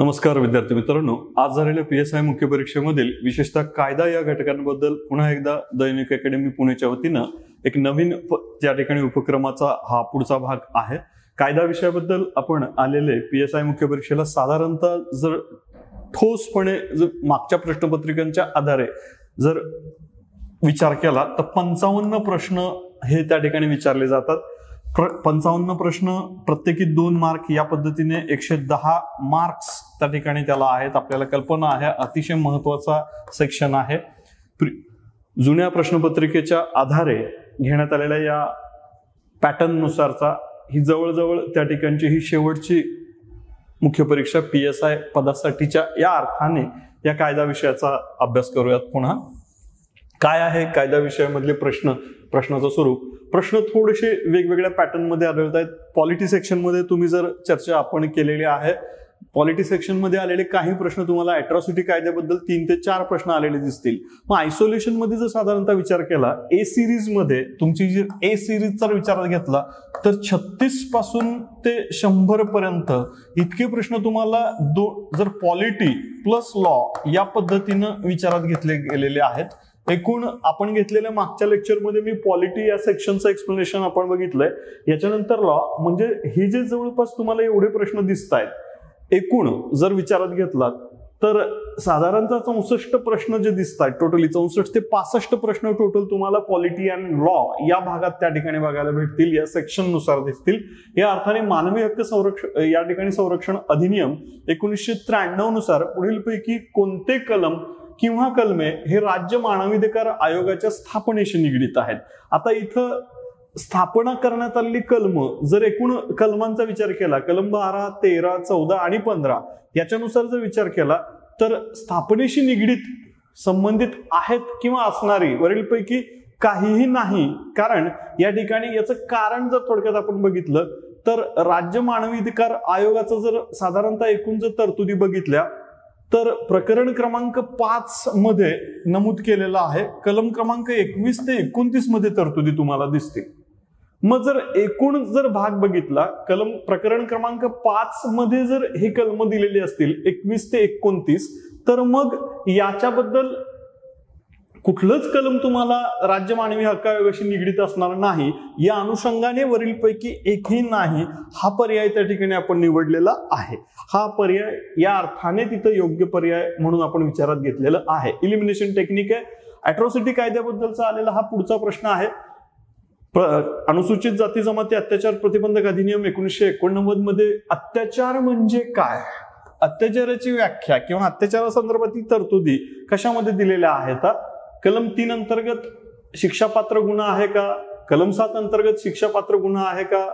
नमस्कार विद्यार्थी मित्रांनो, आज झालेल्या PSI मुख्य परीक्षेमधील विशेषतः कायदा या घटकांबद्दल पुन्हा एकदा दैनिक अकॅडमी पुणेच्या वतीनं एक नवीन त्या ठिकाणी उपक्रमाचा हा पुढचा भाग आहे। कायदा विषयाबद्दल आपण आलेले PSI मुख्य परीक्षेला साधारणतः जर ठोसपणे मागच्या प्रश्नपत्रिकांच्या आधारे जर विचार केला तर 55 प्रश्न हे त्या ठिकाणी विचारले जातात। 55 प्रश्न प्रत्येकी 2 मार्क या पद्धतीने 110 मार्क्स त्या ठिकाणी त्याला आहेत। आपल्याला कल्पना आहे अतिशय महत्त्वाचा सेक्शन आहे। जुन्या प्रश्नपत्रिकेच्या आधारे घेण्यात आलेल्या या पॅटर्न नुसारचा ही जवळजवळ त्या ठिकाणची ही शेवटची मुख्य परीक्षा PSI पदासाठीच्या या अर्थाने या कायदा विषयाचा अभ्यास करूयात। पुन्हा काय आहे कायदा विषयामधले प्रश्नाचं स्वरूप। प्रश्न थोडेसे वेगवेगळ्या पॅटर्न मध्ये आढळत आहेत। पॉलिटी सेक्शन मध्ये तुम्ही जर चर्चा आपण केलेली आहे, पॉलिटी सेक्शन मध्ये आलेले काही प्रश्न तुम्हाला अॅट्रॉसिटी कायद्याबद्दल 3 ते 4 प्रश्न आलेले दिसतील। मग आयसोलेशन मध्ये जर साधारणतः विचार केला, ए सिरीज मध्ये तुमची जी ए सिरीजचा विचार घेतला तर 36 पासून ते 100 पर्यंत इतके प्रश्न तुम्हाला जर पॉलिटी प्लस लॉ या पद्धतीनं विचारात घेतले गेलेले आहेत। एकूण आपण घेतलेल्या मागच्या लेक्चरमध्ये मी पॉलिटी या सेक्शनचं एक्सप्लेनेशन आपण बघितलंय। याच्यानंतर लॉ म्हणजे हे जे जवळपास तुम्हाला एवढे प्रश्न दिसत आहेत, एकूण जर विचारात घेतलात तर साधारणतः 64 प्रश्न जे दिसत आहेत, टोटली 64 ते 65 प्रश्न टोटल तुम्हाला पॉलिटी अँड लॉ या भागात त्या ठिकाणी बघायला भेटतील, या सेक्शन नुसार दिसतील। या अर्थाने मानवी हक्क संरक्षण या ठिकाणी संरक्षण अधिनियम 1993 नुसार पुढीलपैकी कोणते कलम किंवा कलमे हे राज्य मानवाधिकार आयोगाच्या स्थापनेशी निगडीत आहेत। आता इथं स्थापना करण्यात आलेली कलम जर एकूण कलमांचा विचार केला, कलम 12, 13, 14 आणि 15 याच्यानुसार जर विचार केला तर स्थापनेशी निगडीत संबंधित आहेत किंवा असणारी वरीलपैकी काहीही नाही। कारण या ठिकाणी याचं कारण जर थोडक्यात आपण बघितलं तर राज्य मानवाधिकार आयोगाचं जर साधारणतः एकूण जर तरतुदी बघितल्या तर प्रकरण क्रमांक 5 मध्ये नमूद केलेला आहे, कलम क्रमांक 21 ते 29 मध्ये तरतुदी तुम्हाला दिसतील। मग जर एकूण जर भाग बघितला, प्रकरण क्रमांक 5 मध्ये जर हे कलम दिलेले असतील 21 ते 29, तर मग याच्याबद्दल कुठलंच कलम तुम्हाला राज्य मानवी हक्क आयोगाशी निगडीत असणार नाही। या अनुषंगाने वरीलपैकी एकही नाही हा पर्याय त्या ठिकाणी आपण निवडलेला आहे। हा पर्याय या अर्थाने तिथं योग्य पर्याय म्हणून आपण विचारात घेतलेला आहे। इलिमिनेशन टेक्निक आहे। अॅट्रॉसिटी कायद्याबद्दलचा आलेला हा पुढचा प्रश्न आहे। अनुसूचित जाती जमाती अत्याचार प्रतिबंधक अधिनियम 1989 मध्ये अत्याचार म्हणजे काय, अत्याचाराची व्याख्या किंवा अत्याचारासंदर्भातील तरतुदी कशामध्ये दिलेल्या आहेत? कलम 3 अंतर्गत शिक्षापात्र गुन्हा आहे का, कलम 7 अंतर्गत शिक्षापात्र गुन्हा आहे का,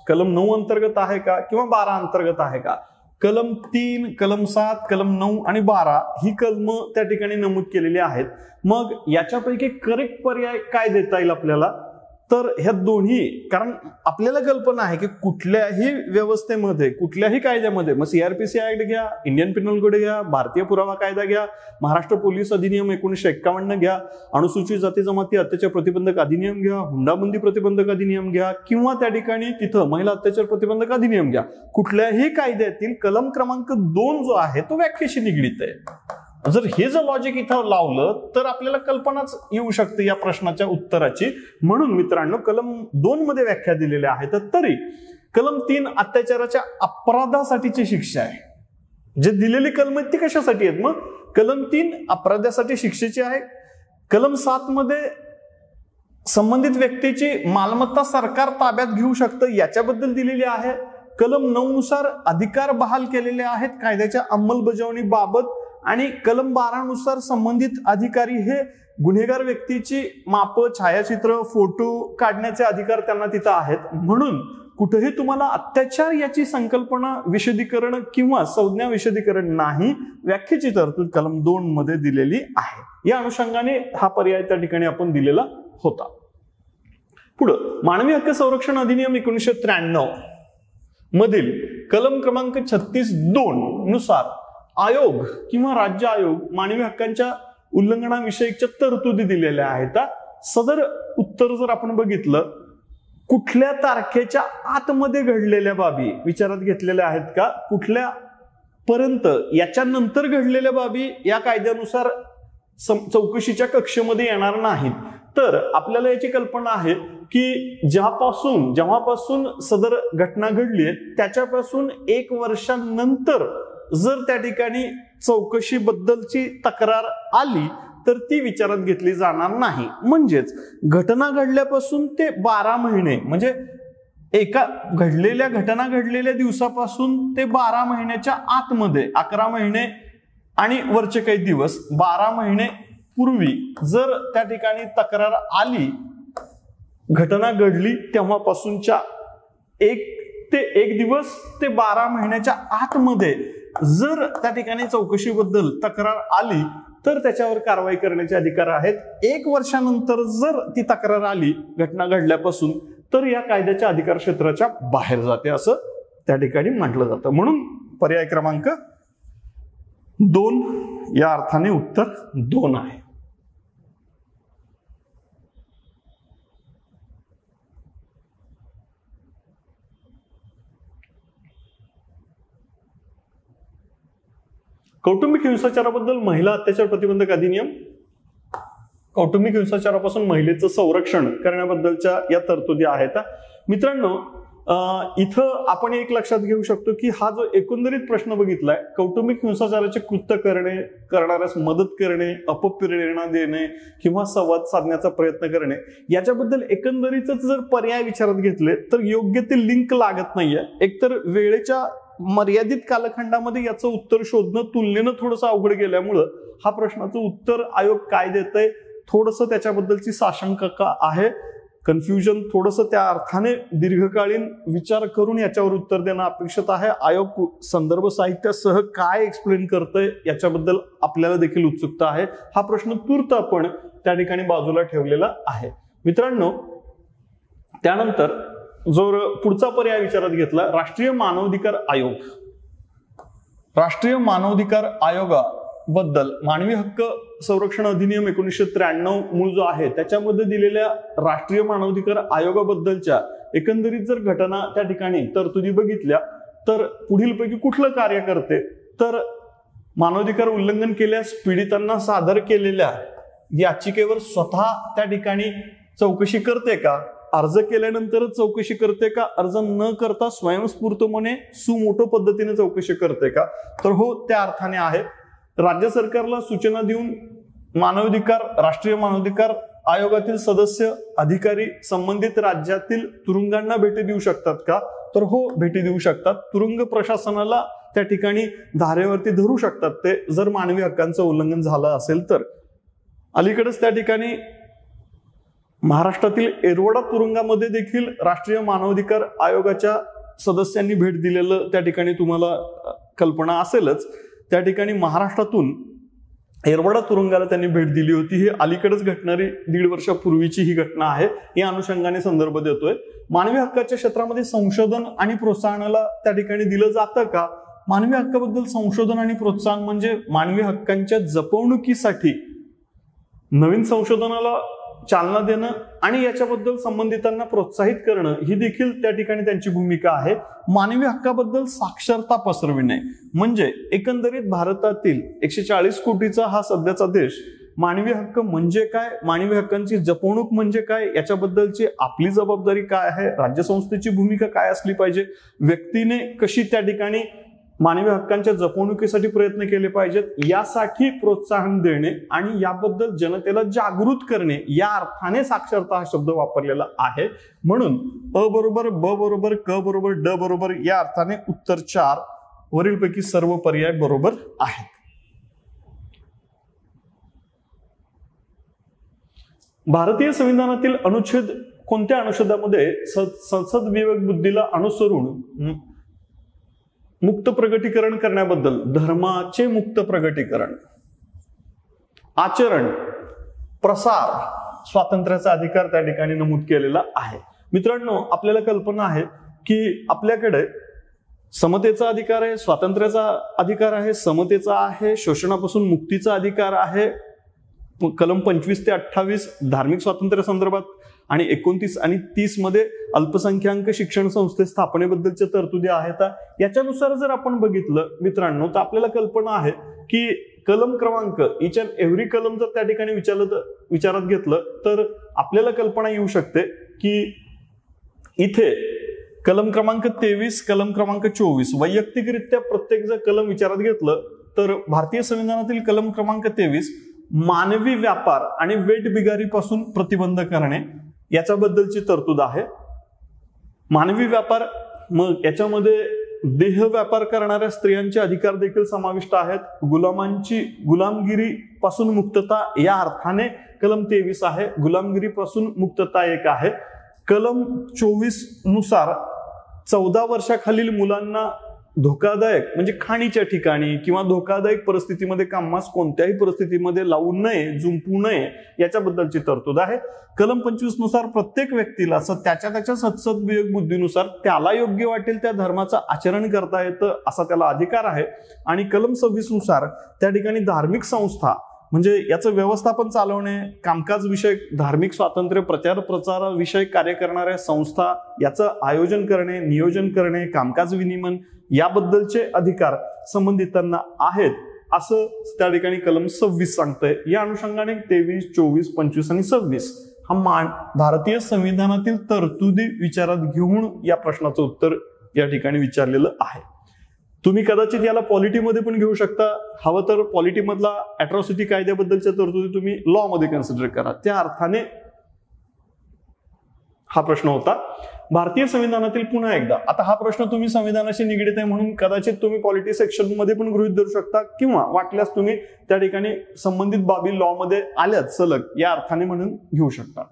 कलम 9 अंतर्गत आहे का किंवा 12 अंतर्गत आहे का? कलम 3, कलम 7, कलम 9 आणि 12 ही कलम त्या ठिकाणी नमूद केलेली आहेत। मग याच्यापैकी करेक्ट पर्याय काय देता येईल आपल्याला? तर ह्या दोन्ही, कारण आपल्याला कल्पना आहे की कुठल्याही व्यवस्थेमध्ये कुठल्याही कायद्यामध्ये, मग CRPC ऍक्ट घ्या, इंडियन पिनल कोड घ्या, भारतीय पुरावा कायदा घ्या, महाराष्ट्र पोलीस अधिनियम 1951 घ्या, अनुसूचित जाती जमाती अत्याचार प्रतिबंधक अधिनियम घ्या, हुंडाबंदी प्रतिबंधक अधिनियम घ्या किंवा त्या ठिकाणी तिथं महिला अत्याचार प्रतिबंधक अधिनियम घ्या, कुठल्याही कायद्यातील कलम क्रमांक 2 जो आहे तो व्याख्येशी निगडीत आहे। जर हे जर लॉजिक इथं लावलं तर आपल्याला कल्पनाच येऊ शकते या प्रश्नाच्या उत्तराची। म्हणून मित्रांनो कलम 2 मध्ये व्याख्या दिलेल्या आहेत, तरी कलम 3 अत्याचाराच्या अपराधासाठीची शिक्षा आहे। जे दिलेली कलम आहेत ती कशासाठी आहेत? मग कलम 3 अपराधासाठी शिक्षेची आहे। कलम 7 मध्ये संबंधित व्यक्तीची मालमत्ता सरकार ताब्यात घेऊ शकतं याच्याबद्दल दिलेली आहे। कलम 9 नुसार अधिकार बहाल केलेले आहेत कायद्याच्या अंमलबजावणीबाबत आणि कलम 12 नुसार संबंधित अधिकारी हे गुन्हेगार व्यक्तीची माप, छायाचित्र, फोटो काढण्याचे अधिकार त्यांना तिथं आहेत। म्हणून कुठेही तुम्हाला अत्याचार याची संकल्पना विशदीकरण किंवा संज्ञा विशदीकरण नाही, व्याख्येची तरतूद कलम 2 मध्ये दिलेली आहे। या अनुषंगाने हा पर्याय त्या ठिकाणी आपण दिलेला होता। पुढं मानवी हक्क संरक्षण अधिनियम 1993 मधील कलम क्रमांक 36(2) नुसार आयोग किंवा राज्य आयोग मानवी हक्कांच्या उल्लंघनाविषयीच्या तरतुदी दिलेल्या आहेत। सदर उत्तर जर आपण बघितलं, कुठल्या तारखेच्या आतमध्ये घडलेल्या बाबी विचारात घेतलेल्या आहेत का, कुठल्या परंतु याच्यानंतर घडलेल्या बाबी या कायद्यानुसार चौकशीच्या कक्षेमध्ये येणार नाहीत. तर आपल्याला याची कल्पना आहे की जेव्हापासून सदर घटना घडली आहे त्याच्यापासून 1 वर्षानंतर जर त्या ठिकाणी चौकशीबद्दलची तक्रार आली तर ती विचारात घेतली जाणार नाही. म्हणजेच घटना घडल्यापासून ते 12 महिने, म्हणजे घटना घडलेल्या दिवसापासून ते 12 महिन्याच्या आतमध्ये 11 महिने आणि वरचे काही दिवस 12 महिने पूर्वी जर त्या ठिकाणी तक्रार आली, घटना घडली तेव्हापासूनच्या 1 दिवस ते 12 महिन्याच्या आतमध्ये जर त्या ठिकाणी चौकशीबद्दल तक्रार आली तर त्याच्यावर कारवाई करण्याचे अधिकार आहेत. 1 वर्षानंतर जर ती तक्रार आली घटना घडल्यापासून तर या कायद्याच्या अधिकार क्षेत्राच्या बाहेर जाते असं त्या ठिकाणी म्हटलं जातं. म्हणून पर्याय क्रमांक 2 या अर्थाने उत्तर 2 आहे. कौटुंबिक हिंसाचाराबद्दल महिला अत्याचार प्रतिबंधक अधिनियम कौटुंबिक हिंसाचारापासून महिलेचं संरक्षण करण्याबद्दलच्या या तरतुदी आहेत. मित्रांनो, इथं आपण एक लक्षात घेऊ शकतो की हा जो एकंदरीत प्रश्न बघितलाय, कौटुंबिक हिंसाचाराचे कृत्य करणाऱ्यास मदत करणे, अपप्रेरणा देणे किंवा संवाद साधण्याचा प्रयत्न करणे, याच्याबद्दल एकंदरीतच जर पर्याय विचारात घेतले तर योग्य ते लिंक लागत नाहीये. एकतर वेळेच्या मर्यादित कालखंडामध्ये याचं उत्तर शोधणं तुलनेनं थोडंसं अवघड गेल्यामुळं हा प्रश्नाचं उत्तर आयोग काय देतंय थोडंसं त्याच्याबद्दलची साशंकता आहे. कन्फ्युजन थोडंसं त्या अर्थाने दीर्घकालीन विचार करून याच्यावर उत्तर देणं अपेक्षित आहे. आयोग संदर्भ साहित्यासह काय एक्सप्लेन करतंय याच्याबद्दल आपल्याला देखील उत्सुकता आहे. हा प्रश्न तूर्त आपण त्या ठिकाणी बाजूला ठेवलेला आहे. मित्रांनो, त्यानंतर जो पुढचा पर्याय विचारात घेतला, राष्ट्रीय मानवाधिकार आयोग. राष्ट्रीय मानवाधिकार आयोगाबद्दल मानवी हक्क संरक्षण अधिनियम 1993 मूळ जो आहे त्याच्यामध्ये दिलेल्या राष्ट्रीय मानवाधिकार आयोगाबद्दलच्या एकंदरीत जर घटना त्या ठिकाणी तरतुदी बघितल्या तर पुढीलपैकी कुठलं कार्य करते, तर मानवाधिकार उल्लंघन केल्यास पीडितांना सादर केलेल्या याचिकेवर स्वतः त्या ठिकाणी चौकशी करते का, अर्ज केल्यानंतरच चौकशी करते का, अर्ज न करता स्वयंस्फूर्तपणे सुमोटो पद्धतीने चौकशी करते का, तर हो त्या अर्थाने आहे. राज्य सरकारला सूचना देऊन राष्ट्रीय मानवाधिकार आयोगातील सदस्य अधिकारी संबंधित राज्यातील तुरुंगांना भेटी देऊ शकतात का, तर हो भेटी देऊ शकतात. तुरुंग प्रशासनाला त्या ठिकाणी धारेवरती धरू शकतात ते जर मानवी हक्कांचं उल्लंघन झालं असेल तर. अलीकडेच त्या ठिकाणी महाराष्ट्रातील येरवडा तुरुंगामध्ये देखील राष्ट्रीय मानवाधिकार आयोगाच्या सदस्यांनी भेट दिलेलं त्या ठिकाणी तुम्हाला कल्पना असेलच. त्या ठिकाणी महाराष्ट्रातून येरवडा तुरुंगाला त्यांनी भेट दिली होती. ही अलीकडेच घटणारी 1.5 वर्षापूर्वीची ही घटना आहे. या अनुषंगाने संदर्भ देतोय. मानवी हक्काच्या क्षेत्रामध्ये संशोधन आणि प्रोत्साहनाला त्या ठिकाणी दिलं जातं का? मानवी हक्काबद्दल संशोधन आणि प्रोत्साहन म्हणजे मानवी हक्कांच्या जपवणुकीसाठी नवीन संशोधनाला चालना देणं आणि याच्याबद्दल संबंधितांना प्रोत्साहित करणं ही देखील त्या ठिकाणी त्यांची भूमिका आहे. मानवी हक्काबद्दल साक्षरता पसरविणे म्हणजे एकंदरीत भारतातील 140 कोटीचा हा सध्याचा देश मानवी हक्क म्हणजे काय, मानवी हक्कांची जपवणूक म्हणजे काय, याच्याबद्दलची आपली जबाबदारी काय आहे, राज्यसंस्थेची भूमिका काय असली पाहिजे, व्यक्तीने कशी त्या ठिकाणी मानवी हक्कांच्या जपवणुकीसाठी प्रयत्न केले पाहिजेत, यासाठी प्रोत्साहन देणे आणि याबद्दल जनतेला जागृत करणे या अर्थाने साक्षरता हा शब्द वापरलेला आहे. म्हणून अ बरोबर, ब बरोबर, क बरोबर, ड बरोबर या अर्थाने उत्तर 4 वरीलपैकी सर्व पर्याय बरोबर आहेत. भारतीय संविधानातील अनुच्छेद कोणत्या अनुच्छेदामध्ये संसद विवेक बुद्धीला अनुसरून मुक्त प्रगटीकरण करण्याबद्दल, धर्माचे मुक्त प्रगटीकरण, आचरण, प्रसार स्वातंत्र्याचा अधिकार त्या ठिकाणी नमूद केलेला आहे. मित्रांनो, आपल्याला कल्पना आहे की आपल्याकडे समतेचा अधिकार आहे, स्वातंत्र्याचा अधिकार आहे, समतेचा आहे, शोषणापासून मुक्तीचा अधिकार आहे, कलम 25 ते 28 धार्मिक स्वातंत्र्य संदर्भात आणि 29 आणि 30 मध्ये अल्पसंख्याक शिक्षण संस्थे स्थापनेबद्दलच्या तरतुदी आहेत. याच्यानुसार जर आपण बघितलं मित्रांनो तर आपल्याला कल्पना आहे की कलम क्रमांक इच अँड एव्हरी कलम जर त्या ठिकाणी विचारात घेतलं तर आपल्याला कल्पना येऊ शकते की इथे कलम क्रमांक 23, कलम क्रमांक 24 वैयक्तिकरित्या प्रत्येक जर कलम विचारात घेतलं तर भारतीय संविधानातील कलम क्रमांक 23 मानवी व्यापार आणि वेठबिगारीपासून प्रतिबंध करणे याच्याबद्दलची तरतूद आहे. मानवी व्यापार मग याच्यामध्ये देह व्यापार करणाऱ्या स्त्रियांचे अधिकार देखील समाविष्ट आहेत. गुलामगिरी पासून मुक्तता या अर्थाने कलम 23 आहे. गुलामगिरीपासून मुक्तता 1 आहे. कलम 24 नुसार 14 वर्षाखालील मुलांना धोकादायक म्हणजे खाणीच्या ठिकाणी किंवा धोकादायक परिस्थितीमध्ये कामास कोणत्याही परिस्थितीमध्ये लावू नये, जुंपू नये याच्याबद्दलची तरतूद आहे. कलम 25 नुसार प्रत्येक व्यक्तीला त्याच्या सद्सद्विवेक बुद्धीनुसार त्याला योग्य वाटेल त्या धर्माचं आचरण करता येतं असा त्याला अधिकार आहे. आणि कलम 26 नुसार त्या ठिकाणी धार्मिक संस्था म्हणजे याचं व्यवस्थापन चालवणे, कामकाज विषयक धार्मिक स्वातंत्र्य, प्रचार प्रसाराविषयक कार्य करणाऱ्या संस्था याचं आयोजन करणे, नियोजन करणे, कामकाज विनियमन याबद्दलचे अधिकार संबंधितांना आहेत असं त्या ठिकाणी कलम 26 सांगतंय. या अनुषंगाने 23, 24, 25 आणि 26 हा भारतीय संविधानातील तरतुदी विचारात घेऊन या प्रश्नाचं उत्तर या ठिकाणी विचारलेलं आहे. तुम्ही कदाचित याला पॉलिटीमध्ये पण घेऊ शकता. हवं तर पॉलिटीमधला अॅट्रॉसिटी कायद्याबद्दलच्या तरतुदी तुम्ही लॉ मध्ये कन्सिडर करा. त्या अर्थाने हा प्रश्न होता. भारतीय संविधानातील पुन्हा एकदा आता हा प्रश्न तुम्ही संविधानाशी निगडीत आहे म्हणून कदाचित तुम्ही पॉलिटी सेक्शन मध्ये पण गृहीत धरू शकता किंवा वाटल्यास तुम्ही त्या ठिकाणी संबंधित बाबी लॉ मध्ये आल्याच सलग या अर्थाने म्हणून घेऊ शकता.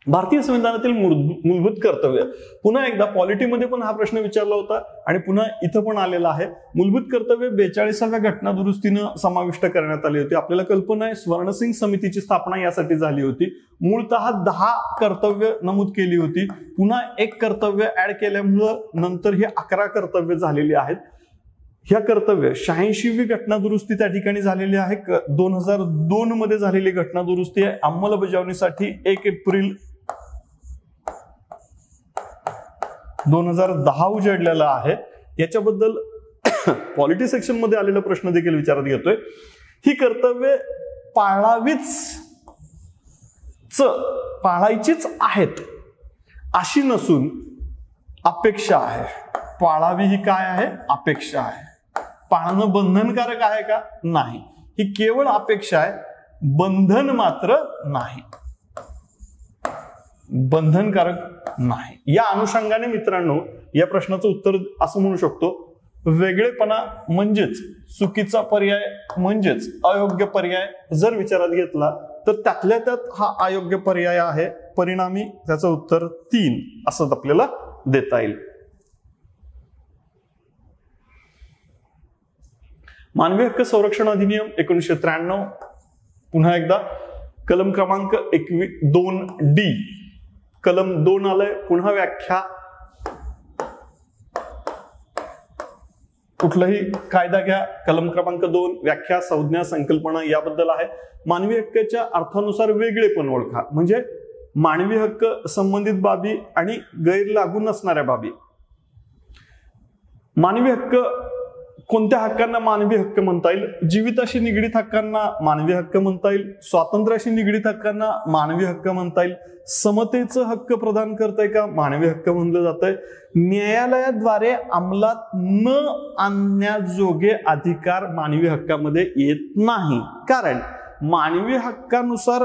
भारतीय संविधानातील मूलभूत कर्तव्य पुन्हा एकदा पॉलिटीमध्ये पण हा प्रश्न विचारला होता आणि पुन्हा इथं पण आलेला आहे. मूलभूत कर्तव्य 42व्या घटना दुरुस्तीनं समाविष्ट करण्यात आली होती. आपल्याला कल्पना आहे स्वर्णसिंग समितीची स्थापना यासाठी झाली होती. मूळतः 10 कर्तव्य नमूद केली होती. पुन्हा 1 कर्तव्य ऍड केल्यामुळं नंतर ही 11 कर्तव्य झालेली आहेत. ह्या कर्तव्य 86वी घटना दुरुस्ती त्या ठिकाणी झालेली आहे. 2002 मध्ये झालेली घटना दुरुस्ती आहे. अंमलबजावणीसाठी 1 एप्रिल 2010 उजेडलेला आहे. याच्याबद्दल पॉलिटी सेक्शन मध्ये आलेला प्रश्न देखील विचारात घेतोय. ही कर्तव्य पाळायचीच आहेत अशी नसून अपेक्षा आहे. पाळावी ही काय आहे? अपेक्षा आहे. पाळणं बंधनकारक आहे का? नाही. ही केवळ अपेक्षा आहे, बंधन मात्र नाही. बंधनकारक नाही. या अनुषंगाने मित्रांनो या प्रश्नाचं उत्तर असं म्हणू शकतो, वेगळेपणा म्हणजेच चुकीचा पर्याय म्हणजेच अयोग्य पर्याय जर विचारात घेतला तर त्यातल्या त्यात हा अयोग्य पर्याय आहे. परिणामी त्याचं उत्तर 3 असं आपल्याला देता येईल. मानवी हक्क संरक्षण अधिनियम 1993 पुन्हा एकदा कलम क्रमांक 2D कलम 2 आलंय. पुन्हा व्याख्या कुठलाही कायदा घ्या, कलम क्रमांक 2 व्याख्या, संज्ञा, संकल्पना याबद्दल आहे. मानवी हक्काच्या अर्थानुसार वेगळेपण ओळखा म्हणजे मानवी हक्क संबंधित बाबी आणि गैर लागू नसणाऱ्या बाबी. मानवी हक्क कोणत्या हक्कांना मानवी हक्क म्हणता येईल? जीविताशी निगडीत हक्कांना मानवी हक्क म्हणता येईल. स्वातंत्र्याशी निगडीत हक्कांना मानवी हक्क म्हणता येईल. समतेचं हक्क प्रदान करताय का? मानवी हक्क म्हणलं जातंय. न्यायालयाद्वारे अंमलात न आणण्याजोगे अधिकार मानवी हक्कामध्ये येत नाही, कारण मानवी हक्कानुसार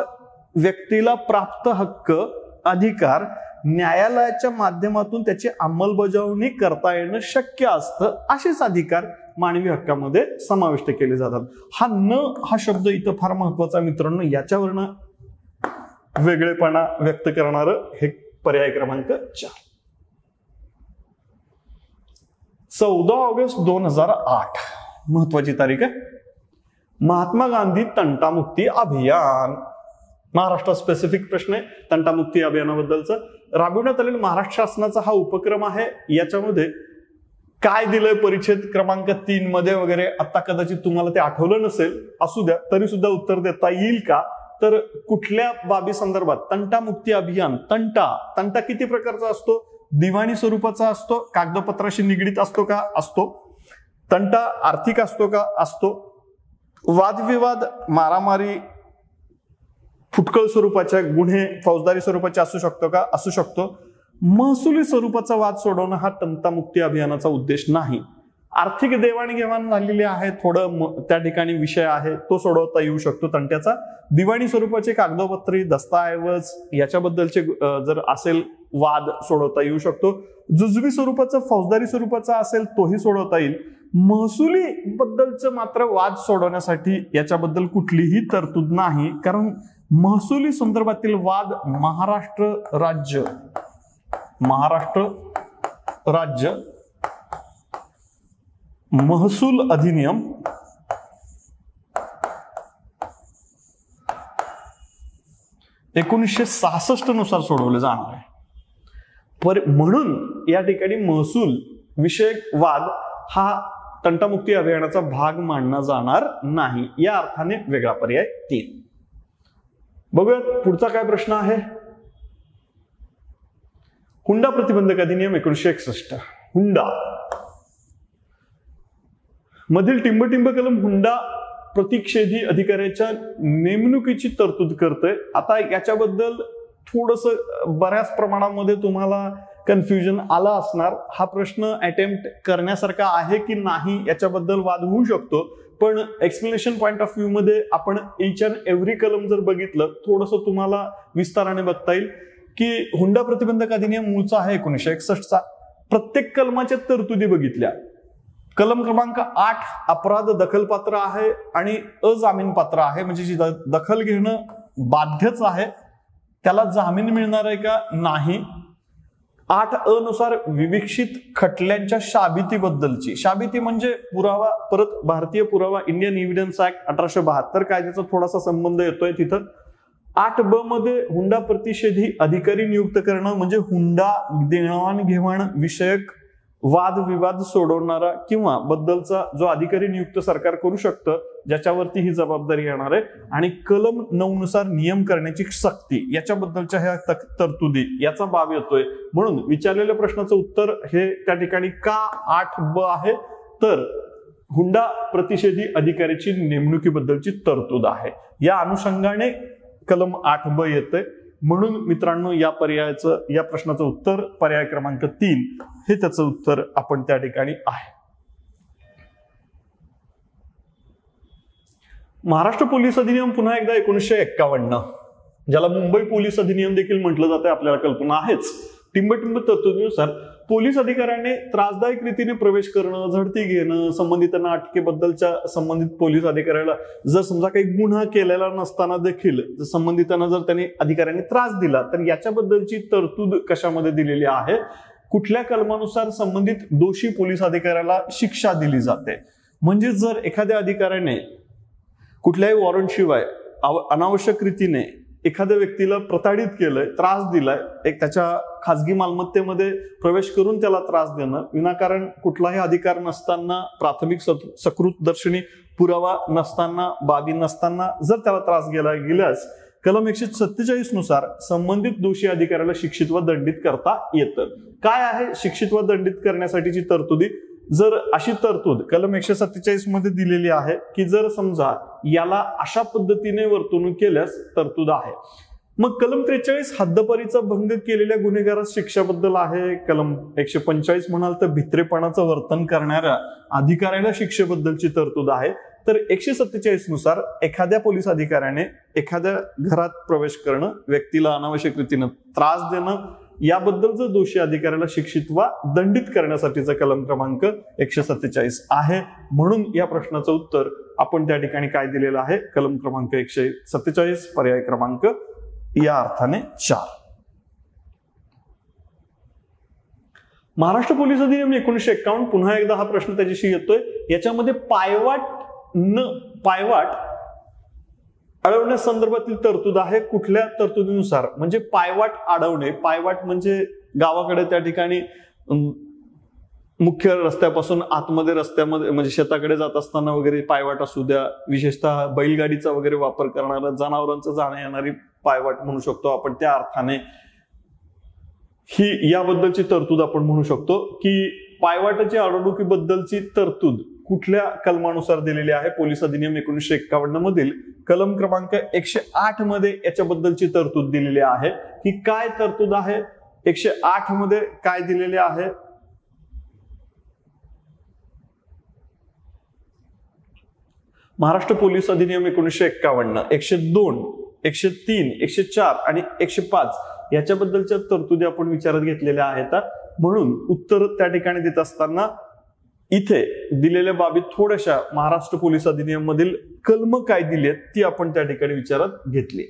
व्यक्तीला प्राप्त हक्क अधिकार न्यायालयाच्या माध्यमातून त्याची अंमलबजावणी करता येणं शक्य असतं. असेच अधिकार मानवी हक्कामध्ये समाविष्ट केले जातात. हा शब्द इथं फार महत्वाचा मित्रांनो. याच्यावरनं वेगळेपणा व्यक्त करणार हे पर्याय क्रमांक 4. 14 ऑगस्ट 2008 महत्वाची तारीख आहे. महात्मा गांधी तंटामुक्ती अभियान. महाराष्ट्र स्पेसिफिक प्रश्न आहे तंटामुक्ती अभियानाबद्दलचा. राबविण्यात आलेला महाराष्ट्र शासनाचा हा उपक्रम आहे. याच्यामध्ये काय दिलंय परिच्छेद क्रमांक 3 मध्ये वगैरे आता कदाचित तुम्हाला ते आठवलं नसेल, असू द्या तरी सुद्धा उत्तर देता येईल का तर कुठल्या बाबी संदर्भात? तंटामुक्ती अभियान. तंटा किती प्रकारचा असतो? दिवाणी स्वरूपाचा असतो, कागदपत्राशी निगडीत असतो का? असतो. तंटा आर्थिक असतो का? असतो. वादविवाद, मारामारी, फुटकळ स्वरूपाच्या गुन्हे फौजदारी स्वरूपाचे असू शकतो का? असू शकतो. महसुली स्वरूपाचा वाद सोडवणं हा तंटामुक्ती अभियानाचा उद्देश नाही. आर्थिक देवाणघेवाण झालेली आहे, थोडं त्या ठिकाणी विषय आहे, तो सोडवता येऊ शकतो तंट्याचा. दिवाणी स्वरूपाचे कागदोपत्री, दस्तऐवज याच्याबद्दलचे जर असेल वाद सोडवता येऊ शकतो. जुजबी स्वरूपाचा, फौजदारी स्वरूपाचा असेल तोही सोडवता येईल. महसुली बद्दलचं मात्र वाद सोडवण्यासाठी याच्याबद्दल कुठलीही तरतूद नाही, कारण महसुली संदर्भातील वाद महाराष्ट्र राज्य महसूल अधिनियम 1966 नुसार सोडवले जाणार आहे. म्हणून या ठिकाणी महसूल विषयक वाद हा तंटामुक्ती अभियानाचा भाग मानला जाणार नाही. या अर्थाने वेगळा पर्याय 3. बघूयात पुढचा काय प्रश्न आहे. हुंडा प्रतिबंधक अधिनियम 1961. हुंडा मधील टिंब कलम हुंडा प्रतिक्षेधी अधिकाऱ्याच्या नेमणुकीची तरतूद करते. आता याच्याबद्दल थोडस बऱ्याच प्रमाणामध्ये तुम्हाला कन्फ्युजन आला असणार. हा प्रश्न अटेम्प्ट करण्यासारखा आहे की नाही याच्याबद्दल वाद होऊ शकतो, पण एक्सप्लेनेशन पॉइंट ऑफ व्ह्यू मध्ये आपण इच अँड एव्हरी कलम जर बघितलं, थोडस तुम्हाला विस्ताराने बघता येईल की हुंडा प्रतिबंधक अधिनियम मूळचा आहे 1961चा. प्रत्येक कलमाच्या तरतुदी बघितल्या. कलम क्रमांक 8 अपराध दखलपात्र आहे आणि अजामीन पात्र आहे, म्हणजे जी दखल घेणं बाध्यच आहे, त्याला जामीन मिळणार आहे का? नाही. 8A नुसार विविक्षित खटल्यांच्या शाबितीबद्दलची, शाबिती म्हणजे पुरावा, परत भारतीय पुरावा इंडियन एव्हिडन्स ऍक्ट 1872 कायद्याचा थोडासा संबंध येतोय तिथं. 8B मध्ये हुंडा प्रतिषेधी अधिकारी नियुक्त करणं, म्हणजे हुंडा देवाणघेवाण विषयक वाद विवाद सोडवणारा किंवा बद्दलचा जो अधिकारी नियुक्त सरकार करू शकतं, ज्याच्यावरती ही जबाबदारी येणार आहे. आणि कलम 9 नुसार नियम करण्याची सक्ती, याच्याबद्दलच्या ह्या तरतुदी याचा बाब येतोय. म्हणून विचारलेल्या प्रश्नाचं उत्तर हे त्या ठिकाणी का 8B आहे, तर हुंडा प्रतिषेधी अधिकाऱ्याची नेमणुकीबद्दलची तरतूद आहे. या अनुषंगाने कलम 8B येतंय. म्हणून मित्रांनो या प्रश्नाचं उत्तर पर्याय क्रमांक 3 हे त्याचं उत्तर आपण त्या ठिकाणी आहे. महाराष्ट्र पोलीस अधिनियम पुन्हा एकदा 1951, ज्याला मुंबई पोलीस अधिनियम देखील म्हटलं जातं, आपल्याला कल्पना आहेच. टिंब तरतुदीनुसार पोलीस अधिकाऱ्याने त्रासदायक रीतीने प्रवेश करणं, झडती घेणं, संबंधितांना अटकेबद्दलच्या संबंधित पोलीस अधिकाऱ्याला जर समजा काही गुन्हा केलेला नसताना देखील संबंधितांना जर त्यांनी अधिकाऱ्यांनी त्रास दिला, तर याच्याबद्दलची तरतूद कशामध्ये दिलेली आहे? कुठल्या कलमानुसार संबंधित दोषी पोलीस अधिकाऱ्याला शिक्षा दिली जाते? म्हणजे जर एखाद्या अधिकाऱ्याने कुठल्याही वॉरंटशिवाय अनावश्यक रीतीने एखाद्या व्यक्तीला प्रताडित केलंय, त्रास दिलाय, एक त्याच्या खासगी मालमत्तेमध्ये प्रवेश करून त्याला त्रास देणं, विनाकारण कुठलाही अधिकार नसताना, प्राथमिक सकृतदर्शनी पुरावा नसताना, बाबी नसताना जर त्याला त्रास गेल्यास कलम 147 नुसार संबंधित दोषी अधिकाऱ्याला शिक्षित व दंडित करता येतं. काय आहे शिक्षित व दंडित करण्यासाठीची तरतुदी? जर अशी तरतूद कलम 147 मध्ये दिलेली आहे की जर समजा याला अशा पद्धतीने वर्तणूक केल्यास तरतूद आहे. मग कलम 43 हद्दपारीचा भंग केलेल्या गुन्हेगारास शिक्षाबद्दल आहे. कलम 145 म्हणाल तर भित्रेपणाचं वर्तन करणाऱ्या अधिकाऱ्याला शिक्षेबद्दलची तरतूद आहे. तर 147 नुसार एखाद्या पोलीस अधिकाऱ्याने एखाद्या घरात प्रवेश करणं, व्यक्तीला अनावश्यक रीतीनं त्रास देणं, याबद्दल जर दोषी अधिकाऱ्याला शिक्षित वा दंडित करण्यासाठीचा कलम क्रमांक 147 आहे. म्हणून या प्रश्नाचं उत्तर आपण त्या ठिकाणी काय दिलेलं आहे? कलम क्रमांक 147 पर्याय क्रमांक या अर्थाने 4. महाराष्ट्र पोलीस अधिनियम 1951 पुन्हा एकदा हा प्रश्न त्याच्याशी येतोय. याच्यामध्ये पायवाट अडवण्यासंदर्भातील तरतूद आहे. कुठल्या तरतुदीनुसार? म्हणजे पायवाट अडवणे, पायवाट म्हणजे गावाकडे त्या ठिकाणी मुख्य रस्त्यापासून आतमध्ये रस्त्यामध्ये म्हणजे शेताकडे जात असताना वगैरे पायवाट असू द्या, विशेषतः बैलगाडीचा वगैरे वापर करणारा जनावरांचं जाण्या येणारी पायवाट म्हणू शकतो आपण, त्या अर्थाने ही याबद्दलची तरतूद आपण म्हणू शकतो की पायवाटाची अडवणुकीबद्दलची तरतूद कुठल्या कलमानुसार दिलेली आहे. पोलीस अधिनियम 1951 मधील कलम क्रमांक 108 मध्ये याच्याबद्दलची तरतूद दिलेली आहे. की काय तरतूद आहे 108 मध्ये काय दिलेले आहे? महाराष्ट्र पोलीस अधिनियम 1951 102, 103, 104 आणि 105 याच्याबद्दलच्या तरतुदी आपण विचारात घेतलेल्या आहेत. म्हणून उत्तर त्या ठिकाणी देत असताना इथे दिलेल्या बाबी थोड्याशा महाराष्ट्र पोलीस अधिनियम मधील कलम काय दिलेत ती आपण त्या ठिकाणी विचारात घेतली.